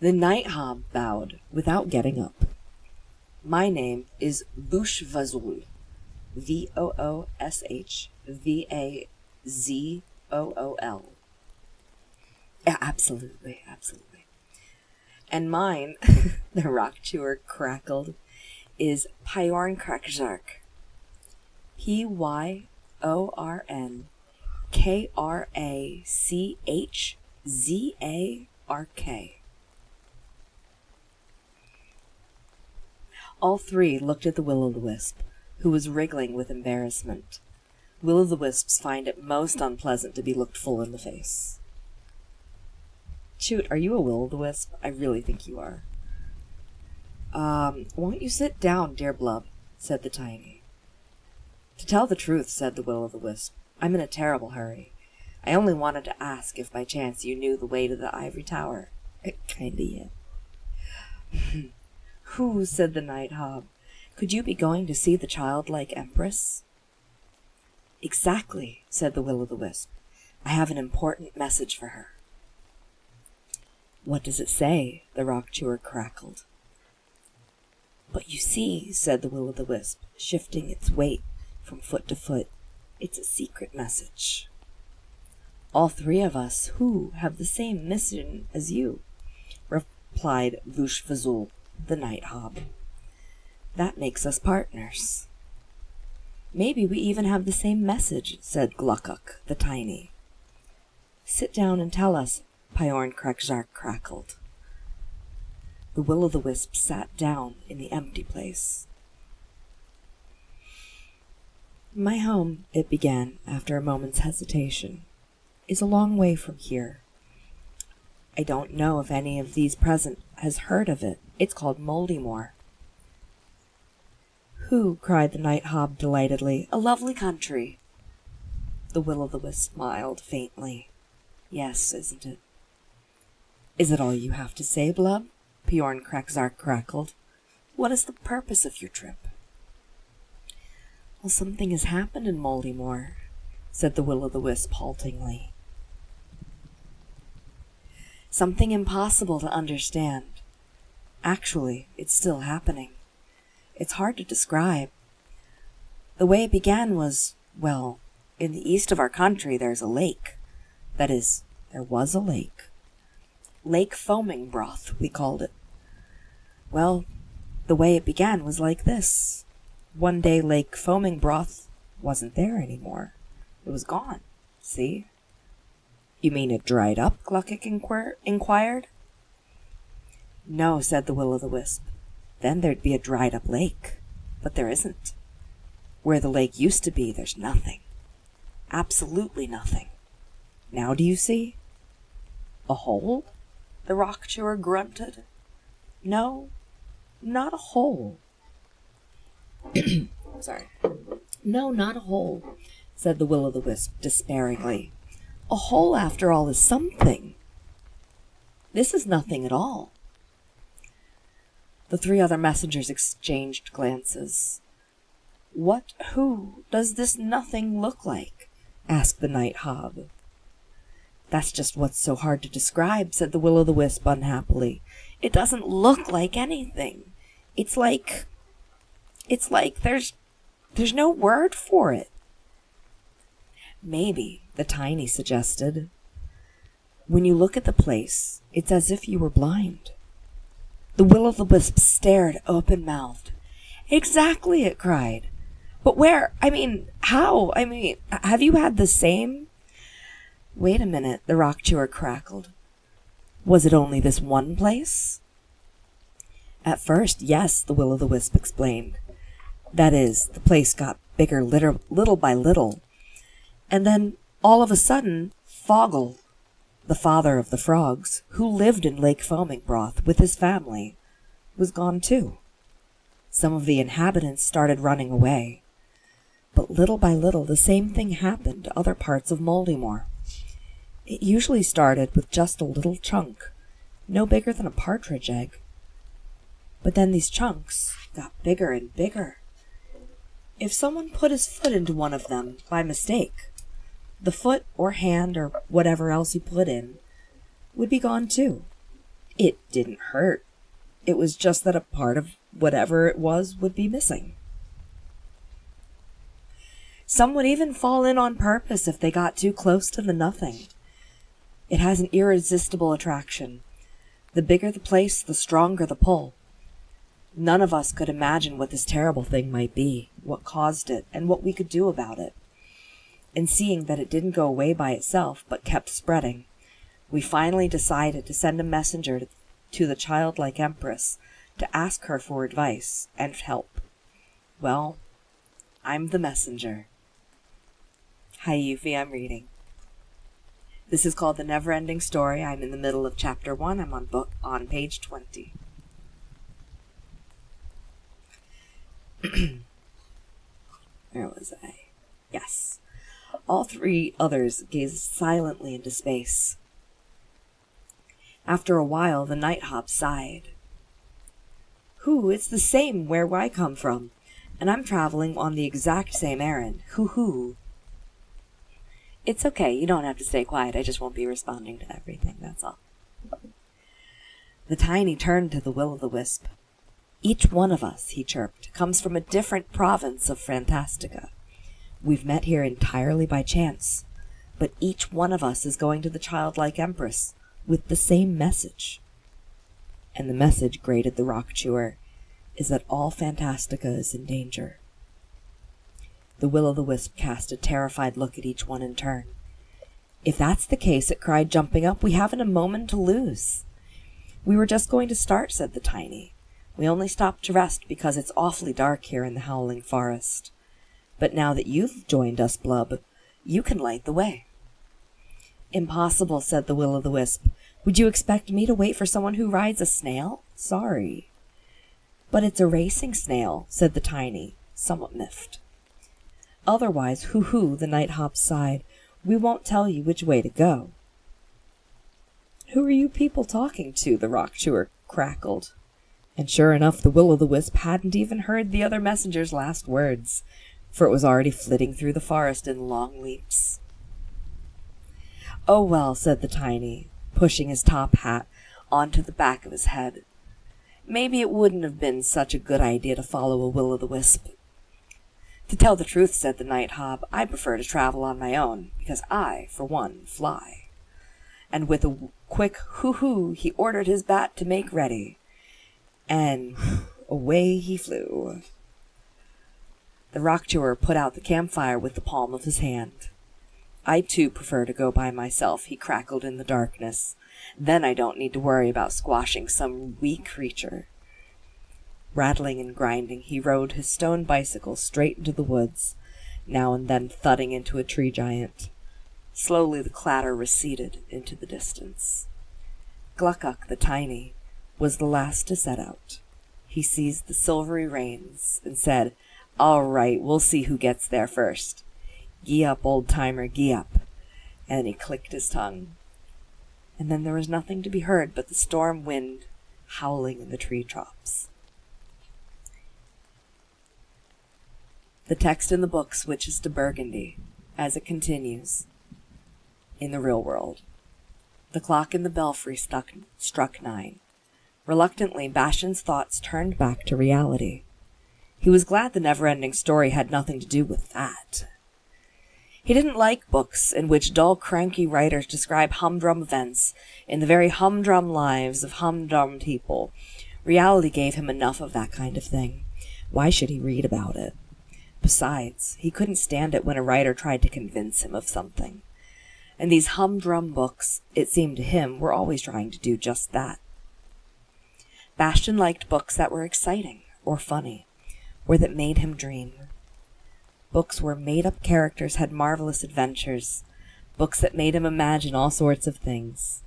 The night hob bowed without getting up. "My name is Vooshvazul, Vooshvazol. Yeah, absolutely. "And mine," the rock chewer crackled, "is Pyornkrakzark, Pyornkrakzark. All three looked at the Will-o'-the-Wisp, who was wriggling with embarrassment. Will-o'-the-wisps find it most unpleasant to be looked full in the face. Shoot, are you a Will-o'-the-Wisp? I really think you are. Won't you sit down, dear Blub?" said the tiny. "To tell the truth," said the Will-o'-the-Wisp, "I'm in a terrible hurry. I only wanted to ask if by chance you knew the way to the ivory tower." "Kinda, yeah." "Who," said the night hob, "could you be going to see the childlike empress?" "Exactly," said the Will-o'-the-Wisp. "I have an important message for her." "What does it say?" the rock chewer crackled. "But you see," said the Will-o'-the-Wisp, shifting its weight from foot to foot, "it's a secret message." "All three of us who have the same mission as you," replied Vooshvazul, the night hob. "That makes us partners." "Maybe we even have the same message," said Gluckuk, the tiny. "Sit down and tell us," Pyornkrakzark crackled. The Will-o'-the-Wisp sat down in the empty place. "My home," it began after a moment's hesitation, "is a long way from here. I don't know if any of these present has heard of it. It's called Moldymore." "Who?" cried the night hob delightedly. "A lovely country." The Will-o'-the-Wisp smiled faintly. "Yes, isn't it?" "Is it all you have to say, Blub?" Pyornkrakzark crackled. "What is the purpose of your trip?" "Well, something has happened in Moldymore," said the Will-o'-the-Wisp haltingly. "Something impossible to understand. Actually, it's still happening. It's hard to describe. The way it began was, well, in the east of our country there's a lake. That is, there was a lake. Lake Foaming Broth, we called it. Well, the way it began was like this. One day Lake Foaming Broth wasn't there anymore. It was gone, see?" "You mean it dried up?" Gluckuk inquired. "No," said the Will-o'-the-Wisp. "Then there'd be a dried-up lake. But there isn't. Where the lake used to be, there's nothing. Absolutely nothing. Now do you see?" "A hole?" the rock chewer grunted. "No, not a hole." Sorry. "No, not a hole," said the Will-o'-the-Wisp despairingly. "A hole, after all, is something. This is nothing at all." The three other messengers exchanged glances. Who does this nothing look like?" asked the night hob. "That's just what's so hard to describe," said the Will-o'-the-Wisp unhappily. "It doesn't look like anything. It's like there's no word for it." "Maybe," the tiny suggested, "when you look at the place, it's as if you were blind." The Will-o'-the-Wisp stared open-mouthed. "Exactly," it cried. "But where? How? Have you had the same—" "Wait a minute," the rock chewer crackled. "Was it only this one place?" "At first, yes," the Will-o'-the-Wisp explained. That is, the place got bigger little by little. And then, all of a sudden, Foggle, the father of the frogs, who lived in Lake Foaming Broth with his family, was gone too. Some of the inhabitants started running away. But little by little, the same thing happened to other parts of Moldymore. It usually started with just a little chunk, no bigger than a partridge egg. But then these chunks got bigger and bigger. If someone put his foot into one of them by mistake, the foot or hand or whatever else you put in would be gone too. It didn't hurt. It was just that a part of whatever it was would be missing. Some would even fall in on purpose if they got too close to the nothing. It has an irresistible attraction. The bigger the place, the stronger the pull. None of us could imagine what this terrible thing might be, what caused it, and what we could do about it. And seeing that it didn't go away by itself, but kept spreading, we finally decided to send a messenger to the childlike Empress to ask her for advice and help. Well, I'm the messenger. Hi, Yuffie, I'm reading. This is called The Neverending Story. I'm in the middle of chapter 1. I'm on page 20. Where was I? Yes. All three others gazed silently into space. After a while, the night hop sighed. Hoo, it's the same where I come from, and I'm traveling on the exact same errand. Hoo-hoo. It's okay, you don't have to stay quiet. I just won't be responding to everything, that's all. The tiny turned to the Will-o'-the-Wisp. Each one of us, he chirped, comes from a different province of Fantastica. We've met here entirely by chance, but each one of us is going to the childlike Empress with the same message. And the message, grated the rock chewer, is that all Fantastica is in danger. The Will-o'-the-Wisp cast a terrified look at each one in turn. If that's the case, it cried, jumping up, we haven't a moment to lose. We were just going to start, said the tiny. We only stopped to rest because it's awfully dark here in the howling forest. But now that you've joined us, Blub, you can light the way. Impossible, said the Will-o'-the-Wisp. Would you expect me to wait for someone who rides a snail? Sorry. But it's a racing snail, said the tiny, somewhat miffed. Otherwise, hoo-hoo, the night hop sighed, we won't tell you which way to go. Who are you people talking to? The rock chewer crackled. And sure enough, the Will-o'-the-Wisp hadn't even heard the other messenger's last words, for it was already flitting through the forest in long leaps. Oh well, said the tiny, pushing his top hat onto the back of his head. Maybe it wouldn't have been such a good idea to follow a Will-o'-the-Wisp. To tell the truth, said the night hop, I prefer to travel on my own, because I, for one, fly. And with a quick hoo-hoo, he ordered his bat to make ready. And away he flew. The rock chewer put out the campfire with the palm of his hand. I too prefer to go by myself, he crackled in the darkness. Then I don't need to worry about squashing some weak creature. Rattling and grinding, he rode his stone bicycle straight into the woods, now and then thudding into a tree giant. Slowly the clatter receded into the distance. Gluck-Uck the tiny was the last to set out. He seized the silvery reins and said, All right, we'll see who gets there first. Gee up, old-timer, gee up. And he clicked his tongue. And then there was nothing to be heard but the storm wind howling in the tree tops. The text in the book switches to Burgundy as it continues in the real world. The clock in the belfry struck 9. Reluctantly, Bastian's thoughts turned back to reality. He was glad the Neverending Story had nothing to do with that. He didn't like books in which dull, cranky writers describe humdrum events in the very humdrum lives of humdrum people. Reality gave him enough of that kind of thing. Why should he read about it? Besides, he couldn't stand it when a writer tried to convince him of something. And these humdrum books, it seemed to him, were always trying to do just that. Bastian liked books that were exciting or funny, or that made him dream. Books where made-up characters had marvelous adventures. Books that made him imagine all sorts of things.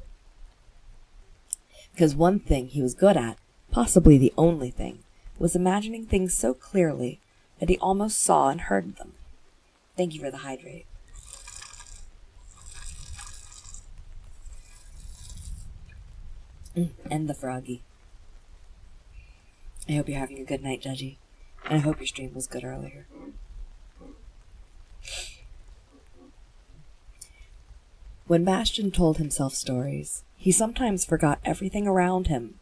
Because one thing he was good at, possibly the only thing, was imagining things so clearly that he almost saw and heard them. Thank you for the hydrate. And the froggy. I hope you're having a good night, Judgy. And I hope your stream was good earlier. When Bastian told himself stories, he sometimes forgot everything around him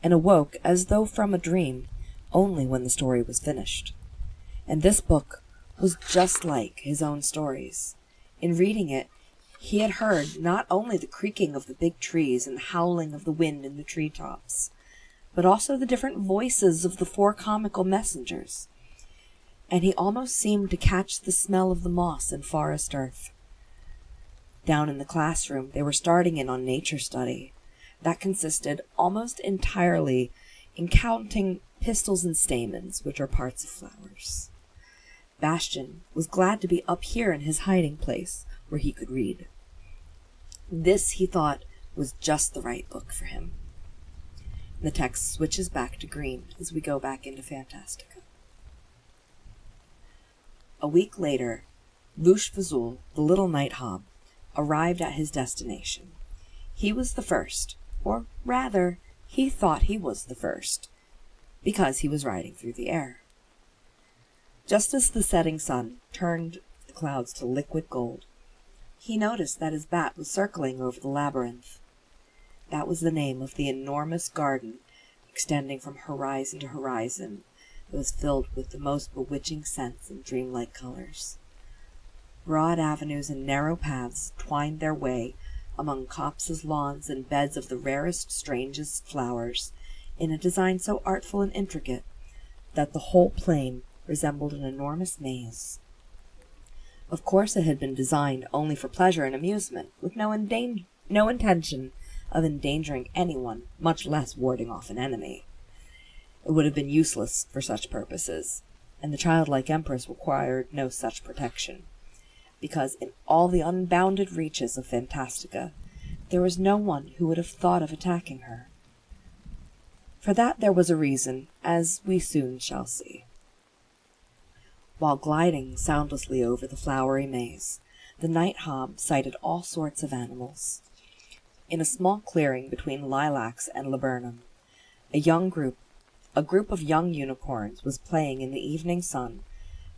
and awoke as though from a dream only when the story was finished. And this book was just like his own stories. In reading it, he had heard not only the creaking of the big trees and the howling of the wind in the treetops, but also the different voices of the 4 comical messengers. And he almost seemed to catch the smell of the moss and forest earth. Down in the classroom, they were starting in on nature study. That consisted almost entirely in counting pistils and stamens, which are parts of flowers. Bastian was glad to be up here in his hiding place, where he could read. This, he thought, was just the right book for him. The text switches back to green as we go back into Fantastica. A week later, Vush Fazul, the little night hob, arrived at his destination. He was the first, or rather, he thought he was the first, because he was riding through the air. Just as the setting sun turned the clouds to liquid gold, he noticed that his bat was circling over the labyrinth. That was the name of the enormous garden extending from horizon to horizon that was filled with the most bewitching scents and dreamlike colors. Broad avenues and narrow paths twined their way among copses, lawns, and beds of the rarest, strangest flowers, in a design so artful and intricate that the whole plain resembled an enormous maze. Of course it had been designed only for pleasure and amusement, with no intention of endangering anyone, much less warding off an enemy. It would have been useless for such purposes, and the childlike empress required no such protection, because in all the unbounded reaches of Fantastica there was no one who would have thought of attacking her. For that there was a reason, as we soon shall see. While gliding soundlessly over the flowery maze, the night hob sighted all sorts of animals. In a small clearing between lilacs and laburnum, a group of young unicorns was playing in the evening sun,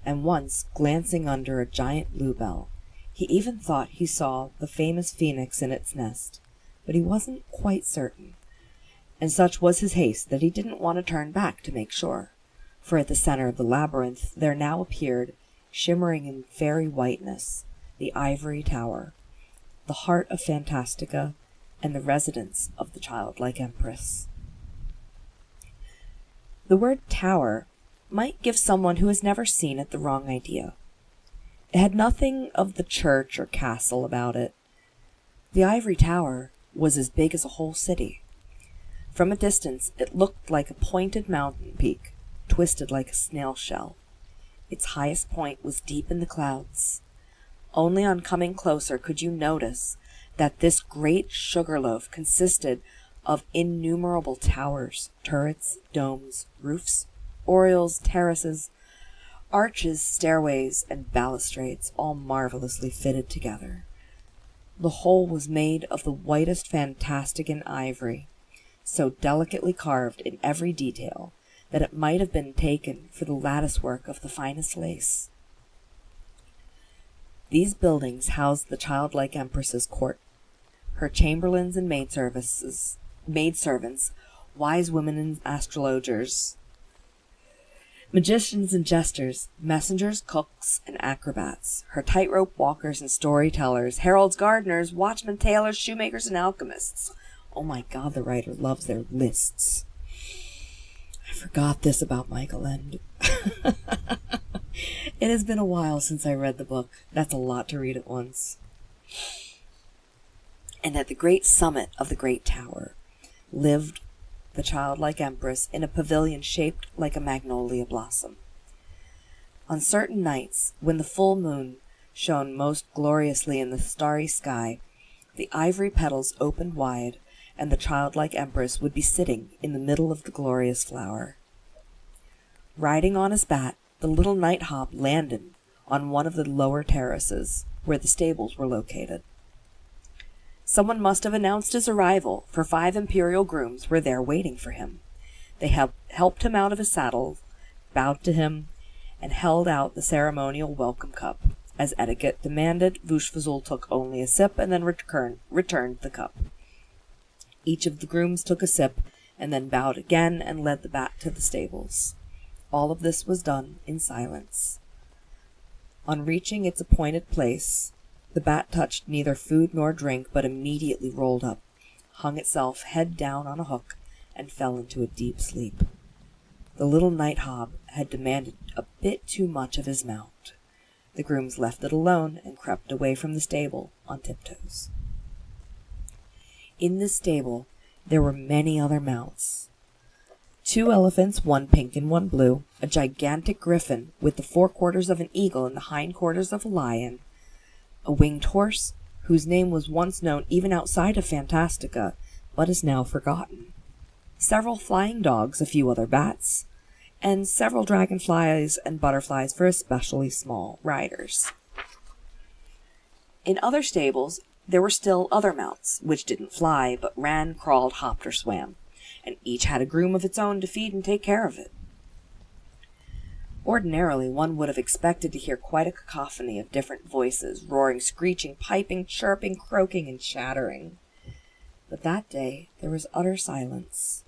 and once, glancing under a giant bluebell, he even thought he saw the famous phoenix in its nest, but he wasn't quite certain, and such was his haste that he didn't want to turn back to make sure, for at the center of the labyrinth there now appeared, shimmering in fairy whiteness, the ivory tower, the heart of Fantastica, and the residence of the childlike empress. The word tower might give someone who has never seen it the wrong idea. It had nothing of the church or castle about it. The ivory tower was as big as a whole city. From a distance it looked like a pointed mountain peak, twisted like a snail shell. Its highest point was deep in the clouds. Only on coming closer could you notice that this great sugar loaf consisted of innumerable towers, turrets, domes, roofs, oriels, terraces, arches, stairways, and balustrades, all marvelously fitted together. The whole was made of the whitest Fantastican ivory, so delicately carved in every detail that it might have been taken for the lattice work of the finest lace. These buildings housed the childlike empress's court, her chamberlains and maidservants, wise women and astrologers, magicians and jesters, messengers, cooks, and acrobats, her tightrope walkers and storytellers, heralds, gardeners, watchmen, tailors, shoemakers, and alchemists. Oh my God, the writer loves their lists. I forgot this about Michael Ende. It has been a while since I read the book. That's a lot to read at once. And at the great summit of the great tower lived the childlike empress in a pavilion shaped like a magnolia blossom. On certain nights, when the full moon shone most gloriously in the starry sky, the ivory petals opened wide, and the childlike empress would be sitting in the middle of the glorious flower. Riding on his bat, the little night-hawk landed on one of the lower terraces, where the stables were located. Someone must have announced his arrival, for 5 imperial grooms were there waiting for him. They helped him out of his saddle, bowed to him, and held out the ceremonial welcome cup. As etiquette demanded, Vushfazul took only a sip and then returned the cup. Each of the grooms took a sip and then bowed again and led the bat to the stables. All of this was done in silence. On reaching its appointed place, the bat touched neither food nor drink, but immediately rolled up, hung itself head down on a hook, and fell into a deep sleep. The little night-hawk had demanded a bit too much of his mount. The grooms left it alone and crept away from the stable on tiptoes. In the stable there were many other mounts. 2 elephants, 1 pink and 1 blue, a gigantic griffin with the 4 quarters of an eagle and the hind quarters of a lion, a winged horse, whose name was once known even outside of Fantastica, but is now forgotten, several flying dogs, a few other bats, and several dragonflies and butterflies for especially small riders. In other stables there were still other mounts, which didn't fly, but ran, crawled, hopped, or swam, and each had a groom of its own to feed and take care of it. Ordinarily, one would have expected to hear quite a cacophony of different voices, roaring, screeching, piping, chirping, croaking, and chattering. But that day there was utter silence.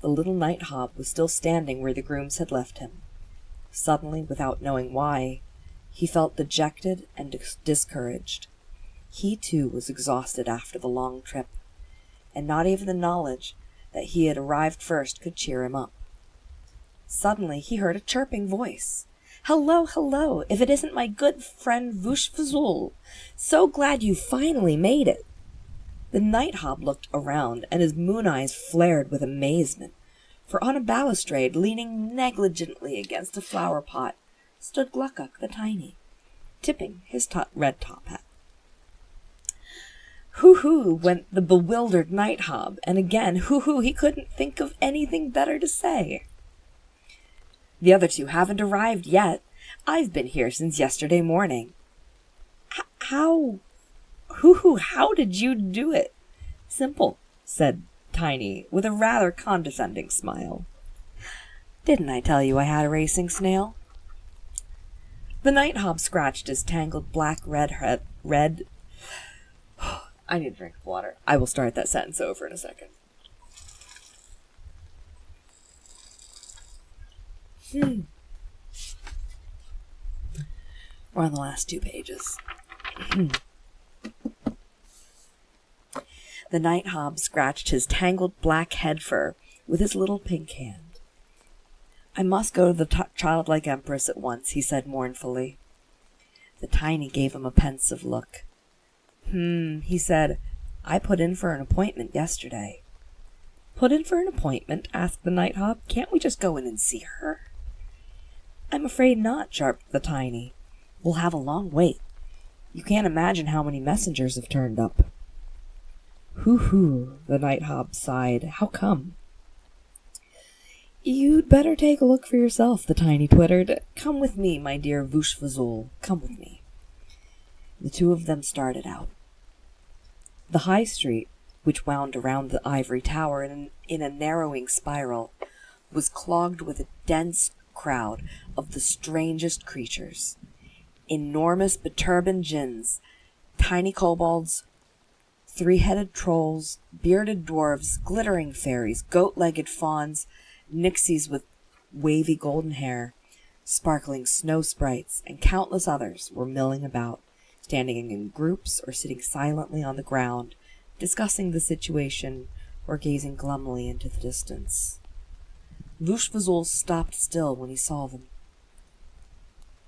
The little night-hawk was still standing where the grooms had left him. Suddenly, without knowing why, he felt dejected and discouraged. He, too, was exhausted after the long trip, and not even the knowledge that he had arrived first could cheer him up. Suddenly he heard a chirping voice. "Hello, hello! If it isn't my good friend Vushfazul! So glad you finally made it!" The night-hawk looked around, and his moon eyes flared with amazement, for on a balustrade, leaning negligently against a flower pot, stood Gluckuk the Tiny, tipping his red top hat. "Hoo-hoo!" went the bewildered night-hawk, and again hoo-hoo, he couldn't think of anything better to say. "The other 2 haven't arrived yet. I've been here since yesterday morning." How? Hoo-hoo, how did you do it?" "Simple," said Tiny, with a rather condescending smile. "Didn't I tell you I had a racing snail?" The night-hawk scratched his tangled black red. I need a drink of water. I will start that sentence over in a second. We're on the last 2 pages. The night-hawk scratched his tangled black head fur with his little pink hand. "I must go to the childlike empress at once," he said mournfully. The Tiny gave him a pensive look. He said, "I put in for an appointment yesterday." "Put in for an appointment?" asked the night-hawk. "Can't we just go in and see her?" "I'm afraid not," chirped the Tiny. "We'll have a long wait. You can't imagine how many messengers have turned up." "Hoo-hoo," the night-hawk sighed. "How come?" "You'd better take a look for yourself," the Tiny twittered. "Come with me, my dear Vushfazul. Come with me." The 2 of them started out. The high street, which wound around the ivory tower in a narrowing spiral, was clogged with a dense crowd of the strangest creatures. Enormous beturbaned jinns, tiny kobolds, 3-headed trolls, bearded dwarves, glittering fairies, goat-legged fauns, nixies with wavy golden hair, sparkling snow sprites, and countless others were milling about, standing in groups or sitting silently on the ground, discussing the situation or gazing glumly into the distance. Vushfazul stopped still when he saw them.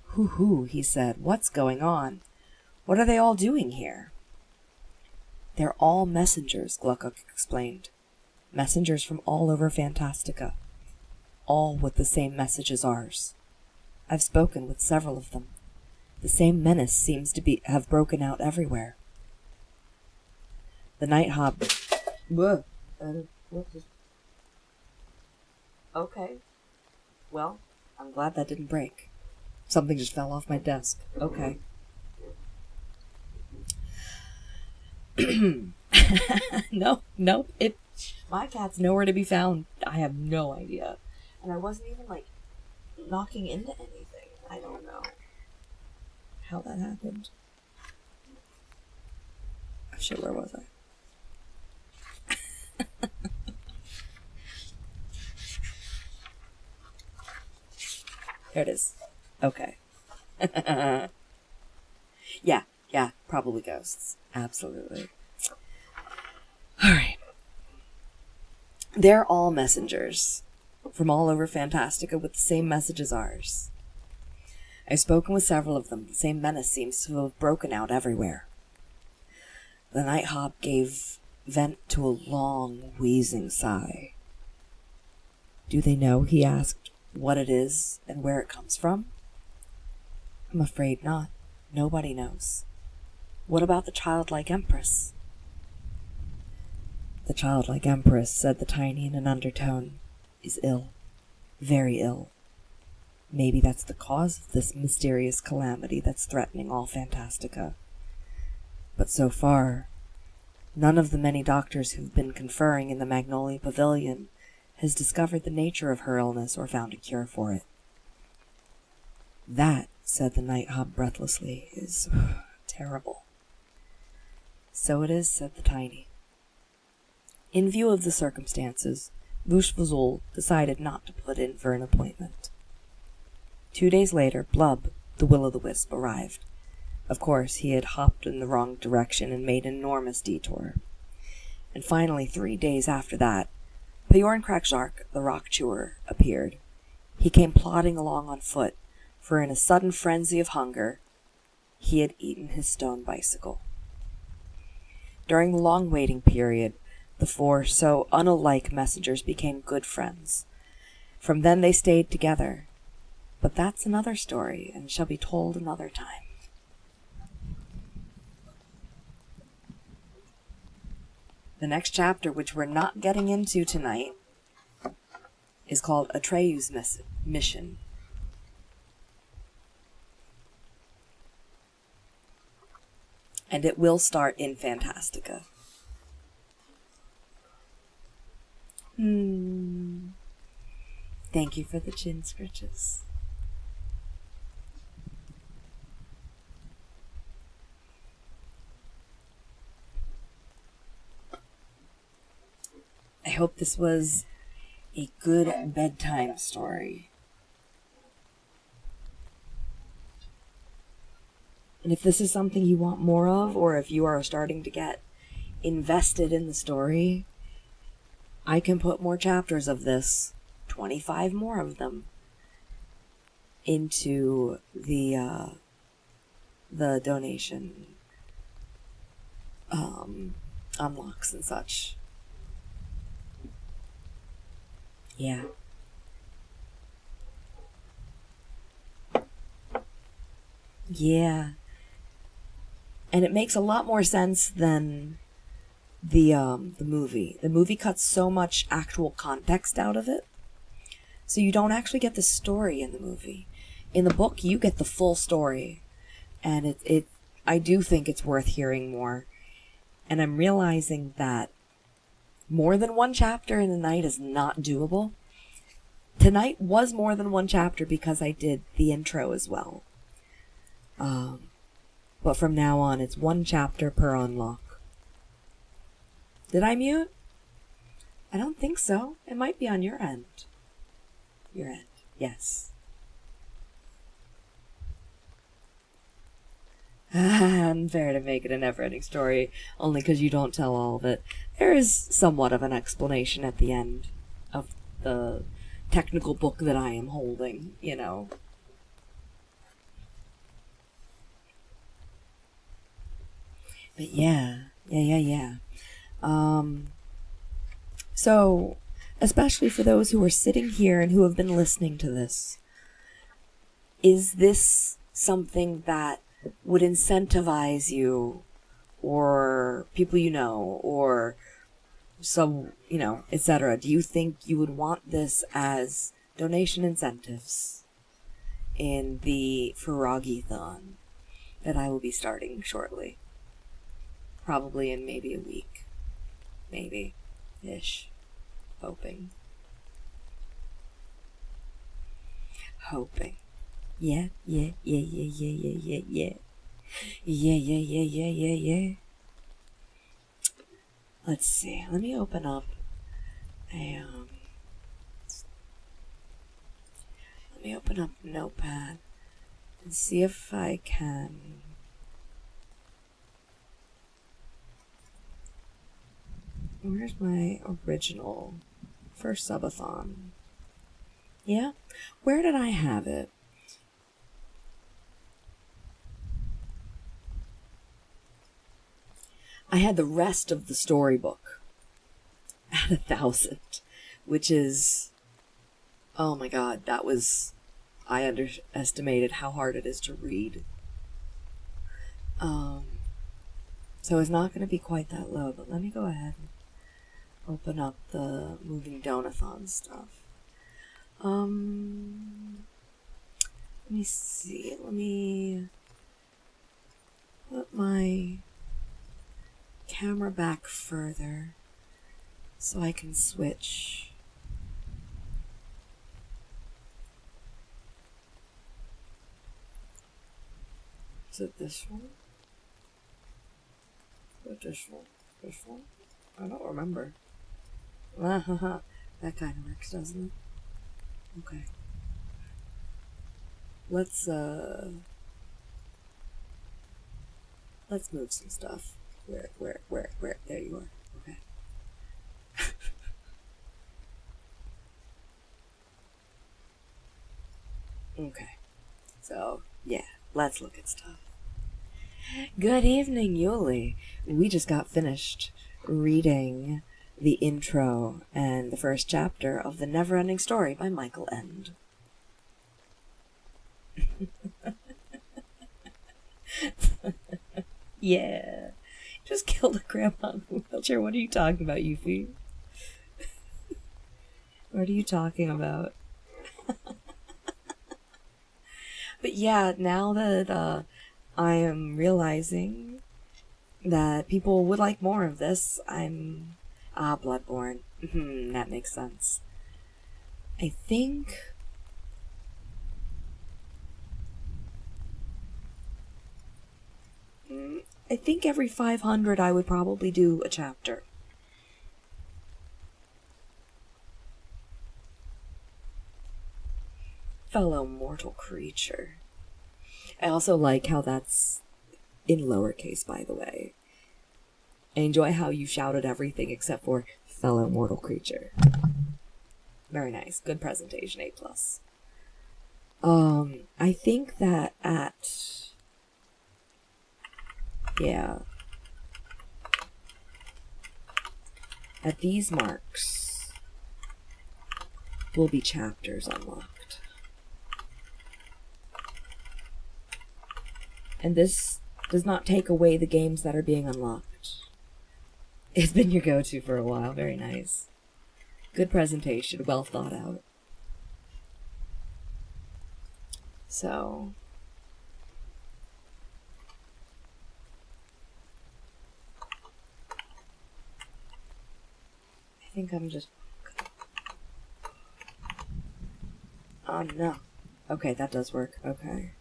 "Hoo-hoo," he said. "What's going on? What are they all doing here?" "They're all messengers," Gluckuk explained. "Messengers from all over Fantastica, all with the same message as ours." I've spoken with several of them. The same menace seems to have broken out everywhere. The night hob... Whoa. Okay. Well, I'm glad that didn't break. Something just fell off my desk. Okay. No, my cat's nowhere to be found. I have no idea. And I wasn't even, knocking into anything. I don't know how that happened. Oh, shit, where was I? There it is. Okay. Yeah, probably ghosts. Absolutely. Alright. They're all messengers from all over Fantastica with the same message as ours. I've spoken with several of them. The same menace seems to have broken out everywhere. The night hop gave vent to a long, wheezing sigh. Do they know, he asked, what it is and where it comes from? I'm afraid not. Nobody knows. What about the childlike empress? The childlike empress, said the tiny in an undertone, is ill. Very ill. Maybe that's the cause of this mysterious calamity that's threatening all Fantastica. But so far, none of the many doctors who've been conferring in the Magnolia Pavilion has discovered the nature of her illness or found a cure for it. That, said the night hop breathlessly, is terrible. So it is, said the tiny. In view of the circumstances, Vushvazul decided not to put in for an appointment. 2 days later, Blub, the will-o'-the-wisp, arrived. Of course, he had hopped in the wrong direction and made an enormous detour. And finally, 3 days after that, Bjorn Krakzark, the rock chewer, appeared. He came plodding along on foot, for in a sudden frenzy of hunger, he had eaten his stone bicycle. During the long waiting period, the four so unalike messengers became good friends. From then they stayed together. But that's another story, and shall be told another time. The next chapter, which we're not getting into tonight, is called Atreyu's Mission. And it will start in Fantastica. Thank you for the chin scritches. I hope this was a good bedtime story. And if this is something you want more of, or if you are starting to get invested in the story, I can put more chapters of this, 25 more of them, into the donation unlocks and such. Yeah. Yeah. And it makes a lot more sense than the movie. The movie cuts so much actual context out of it, so you don't actually get the story in the movie. In the book, you get the full story, and I do think it's worth hearing more. And I'm realizing that more than one chapter in a night is not doable. Tonight was more than one chapter because I did the intro as well. But from now on, it's one chapter per unlock. Did I mute? I don't think so. It might be on your end. Your end, yes. Unfair to make it a never-ending story, only because you don't tell all of it. There is somewhat of an explanation at the end of the technical book that I am holding, you know. But yeah. So, especially for those who are sitting here and who have been listening to this, is this something that would incentivize you or people you know or some, etc.? Do you think you would want this as donation incentives in the Ferragi-thon that I will be starting shortly? Probably in maybe a week. Maybe-ish. Hoping. Yeah. Let's see. Let me open up a, let me open up Notepad and see if I can. Where's my original first subathon? Yeah? Where did I have it? I had the rest of the storybook at 1,000, which is, oh my god, I underestimated how hard it is to read. So it's not going to be quite that low, but let me go ahead and open up the moving donathon stuff. Let me see. Let me put my camera back further so I can switch. Is it this one? Is it this one? This one? I don't remember. That kind of works, doesn't it? Okay. Let's move some stuff. Where? There you are. Okay. Okay. So, yeah, let's look at stuff. Good evening, Yuli. We just got finished reading the intro and the first chapter of the Neverending Story by Michael Ende. Yeah. Just killed a grandma in a wheelchair. What are you talking about, Yuffie? What are you talking about? But yeah, now that I am realizing that people would like more of this, Bloodborne. That makes sense. I think every 500 I would probably do a chapter. Fellow mortal creature. I also like how that's in lowercase, by the way. I enjoy how you shouted everything except for fellow mortal creature. Very nice. Good presentation, A+. I think that at these marks will be chapters unlocked. And this does not take away the games that are being unlocked. It's been your go-to for a while. Very nice. Good presentation. Well thought out. So I think I'm just... Oh, no. Okay, that does work. Okay.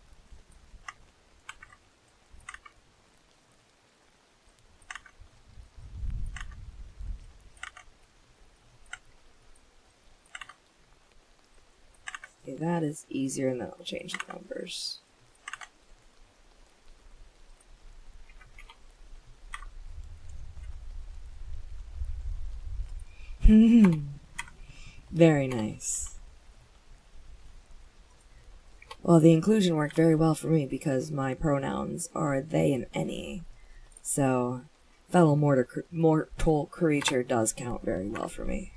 Okay, that is easier, and then I'll change the numbers. Very nice. Well, the inclusion worked very well for me because my pronouns are they and any. So, fellow mortal creature does count very well for me.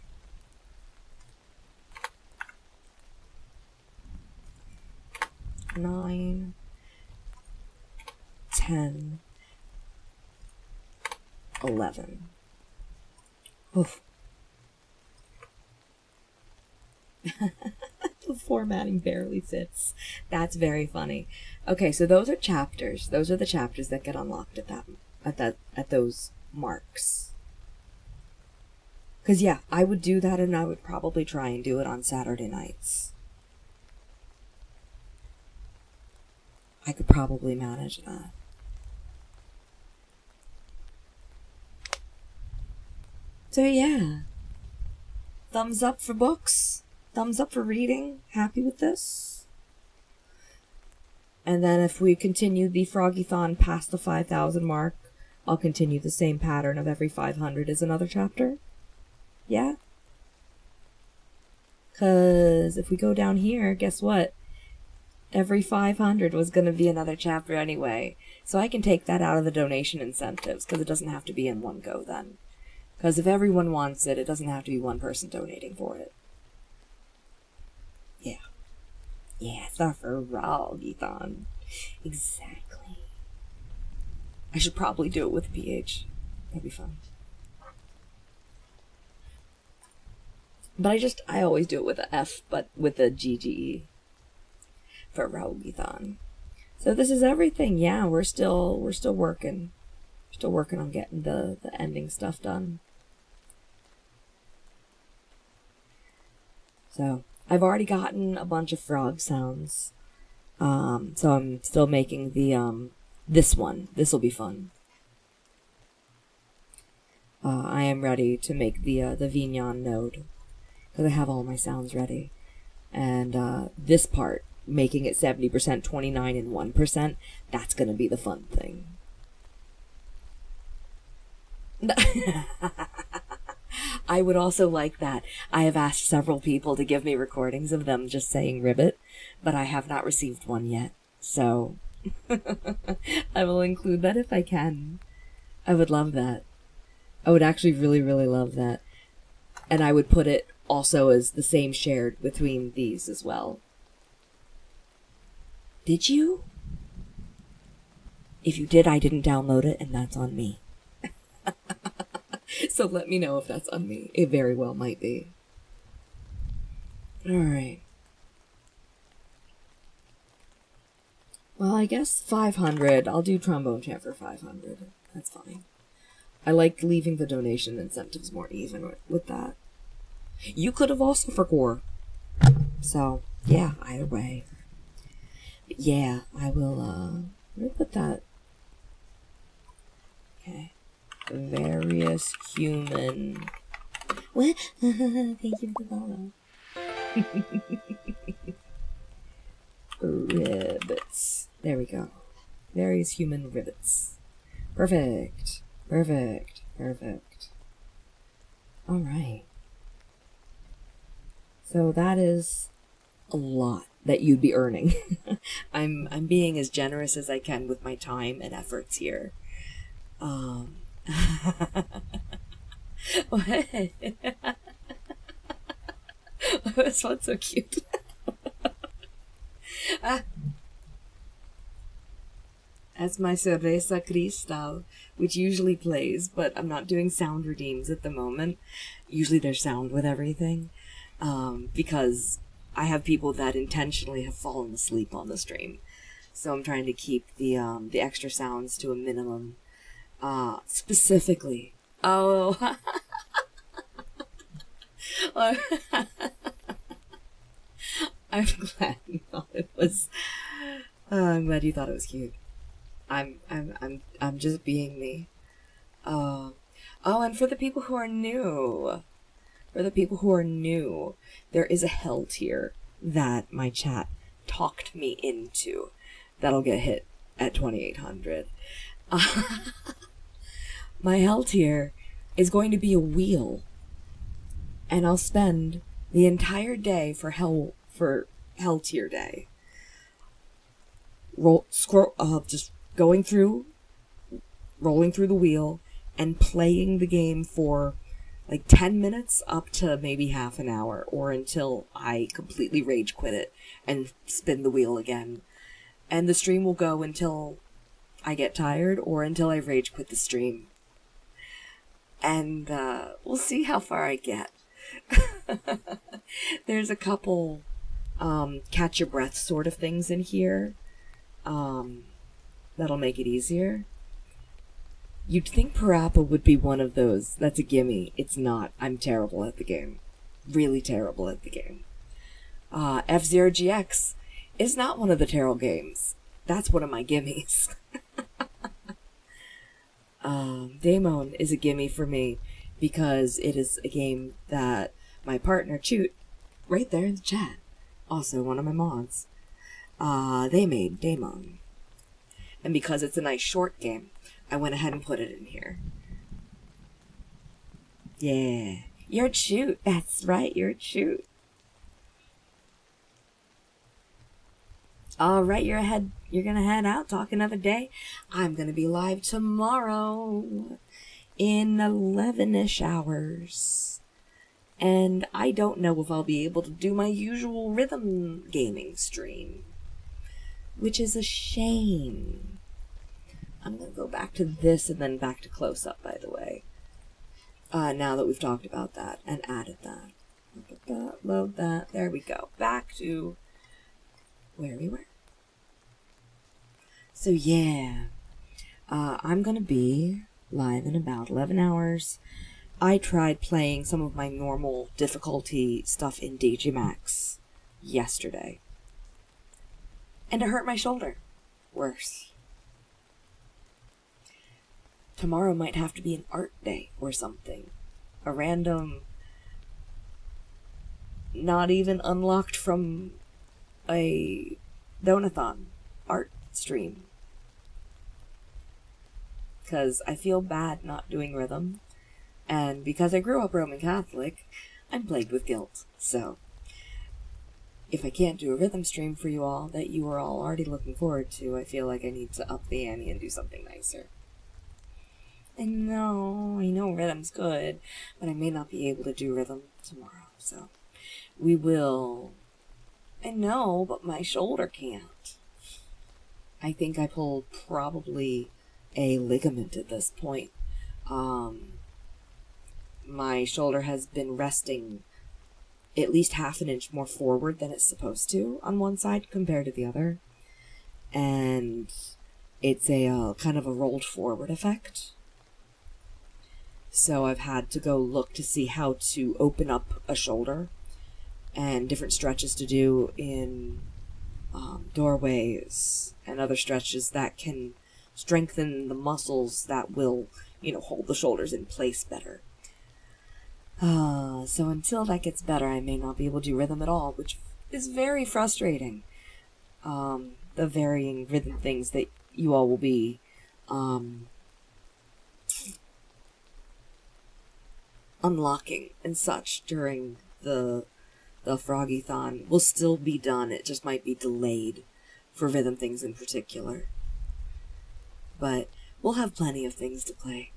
9, 10, 11. Oof. The formatting barely fits. That's very funny. Okay, so those are chapters. Those are the chapters that get unlocked at those marks. Because, yeah, I would do that, and I would probably try and do it on Saturday nights. I could probably manage that. So, yeah. Thumbs up for books. Thumbs up for reading. Happy with this? And then if we continue the Froggy-thon past the 5,000 mark, I'll continue the same pattern of every 500 is another chapter. Yeah? Because if we go down here, guess what? Every 500 was going to be another chapter anyway. So I can take that out of the donation incentives, because it doesn't have to be in one go then. Because if everyone wants it, it doesn't have to be one person donating for it. Yeah. Yeah, it's not for Froggy-thon. Exactly. I should probably do it with a PH. That'd be fun. But I always do it with a F, but with a GGE. For Froggy-thon. So this is everything. Yeah, we're still working. Still working on getting the ending stuff done. So I've already gotten a bunch of frog sounds. So I'm still making the this one. This will be fun. I am ready to make the Vignon node, because I have all my sounds ready. And this part, making it 70%, 29, and 1%, that's going to be the fun thing. I would also like that. I have asked several people to give me recordings of them just saying ribbit, but I have not received one yet. So I will include that if I can. I would love that. I would actually really, really love that. And I would put it also as the same shared between these as well. Did you? If you did, I didn't download it, and that's on me. So let me know if that's on me. It very well might be. Alright. Well, I guess 500. I'll do trombone chant for 500. That's fine. I like leaving the donation incentives more even with that. You could have also for gore. So, yeah, either way. But yeah, I will, let me put that. Okay. Various human. What? Thank you for the follow. Ribbits. There we go. Various human ribbits. Perfect. Perfect. Perfect. Alright. So that is a lot that you'd be earning. I'm being as generous as I can with my time and efforts here. What? This one's so cute. That's my Cerveza Cristal, which usually plays, but I'm not doing sound redeems at the moment. Usually there's sound with everything, because I have people that intentionally have fallen asleep on the stream. So I'm trying to keep the extra sounds to a minimum. Specifically. Oh. I'm glad you thought it was. I'm glad you thought it was cute. I'm just being me. Oh, and for the people who are new, there is a hell tier that my chat talked me into. That'll get hit at 2,800. My hell tier is going to be a wheel, and I'll spend the entire day for hell tier day. Just rolling through the wheel and playing the game for like 10 minutes up to maybe half an hour, or until I completely rage quit it and spin the wheel again. And the stream will go until I get tired or until I rage quit the stream. And we'll see how far I get. There's a couple catch your breath sort of things in here that'll make it easier. You'd think Parappa would be one of those. That's a gimme. It's not. I'm terrible at the game. Really terrible at the game. F-Zero GX is not one of the Terrell games. That's one of my gimmies. Daemon is a gimme for me because it is a game that my partner, Choot, right there in the chat, also one of my mods, they made Daemon. And because it's a nice short game, I went ahead and put it in here. Yeah, you're Choot. That's right, you're Choot. All right, you're gonna head out. Talk another day. I'm gonna be live tomorrow in 11-ish hours. And I don't know if I'll be able to do my usual rhythm gaming stream, which is a shame. I'm gonna go back to this and then back to close-up, by the way. Now that we've talked about that and added that. Load that. There we go. Back to where we were. So yeah, I'm gonna be live in about 11 hours. I tried playing some of my normal difficulty stuff in Digimax yesterday, and it hurt my shoulder worse. Tomorrow might have to be an art day or something. A random, not even unlocked from a donathon art stream. Because I feel bad not doing rhythm. And because I grew up Roman Catholic, I'm plagued with guilt. So, if I can't do a rhythm stream for you all that you are all already looking forward to, I feel like I need to up the ante and do something nicer. I know rhythm's good, but I may not be able to do rhythm tomorrow. So, we will. I know, but my shoulder can't. I think I pulled probably a ligament at this point. My shoulder has been resting at least half an inch more forward than it's supposed to on one side compared to the other. And it's a kind of a rolled forward effect. So I've had to go look to see how to open up a shoulder and different stretches to do in doorways and other stretches that can strengthen the muscles that will, hold the shoulders in place better. So until that gets better, I may not be able to do rhythm at all, which is very frustrating. The varying rhythm things that you all will be unlocking and such during the Froggy-thon will still be done. It just might be delayed for rhythm things in particular. But we'll have plenty of things to play.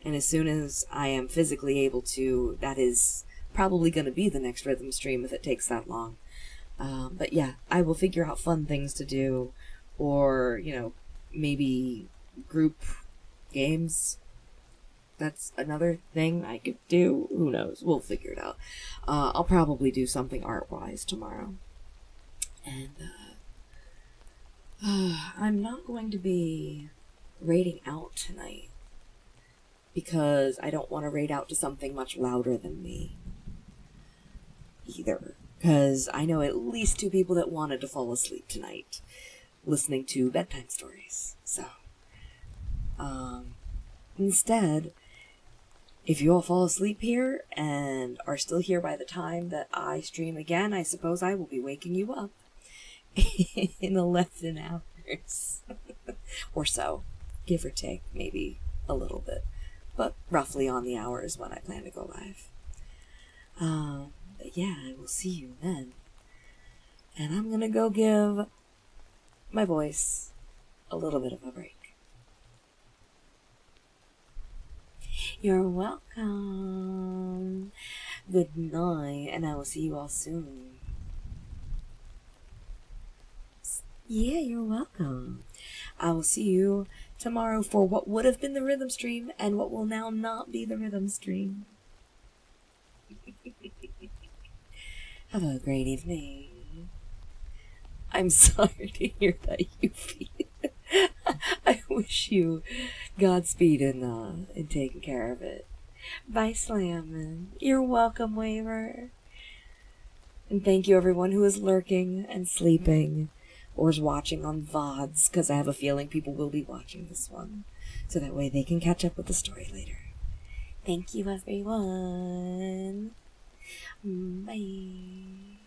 And as soon as I am physically able to, that is probably going to be the next rhythm stream if it takes that long. But yeah, I will figure out fun things to do, or, maybe group games. That's another thing I could do. Who knows? We'll figure it out. I'll probably do something art-wise tomorrow. And I'm not going to be raiding out tonight, because I don't want to raid out to something much louder than me either. Because I know at least 2 people that wanted to fall asleep tonight listening to bedtime stories. So, instead, if you all fall asleep here and are still here by the time that I stream again, I suppose I will be waking you up in 11 hours or so, give or take, maybe a little bit, but roughly on the hours when I plan to go live. But yeah, I will see you then. And I'm gonna go give my voice a little bit of a break. You're welcome. Good night, and I will see you all soon. Yeah, you're welcome. I will see you tomorrow for what would have been the rhythm stream and what will now not be the rhythm stream. Have a great evening. I'm sorry to hear that you feel. I wish you Godspeed in taking care of it. Bye, Slammin'. You're welcome, Waver. And thank you, everyone who is lurking and sleeping or is watching on VODs, because I have a feeling people will be watching this one, so that way they can catch up with the story later. Thank you, everyone. Bye.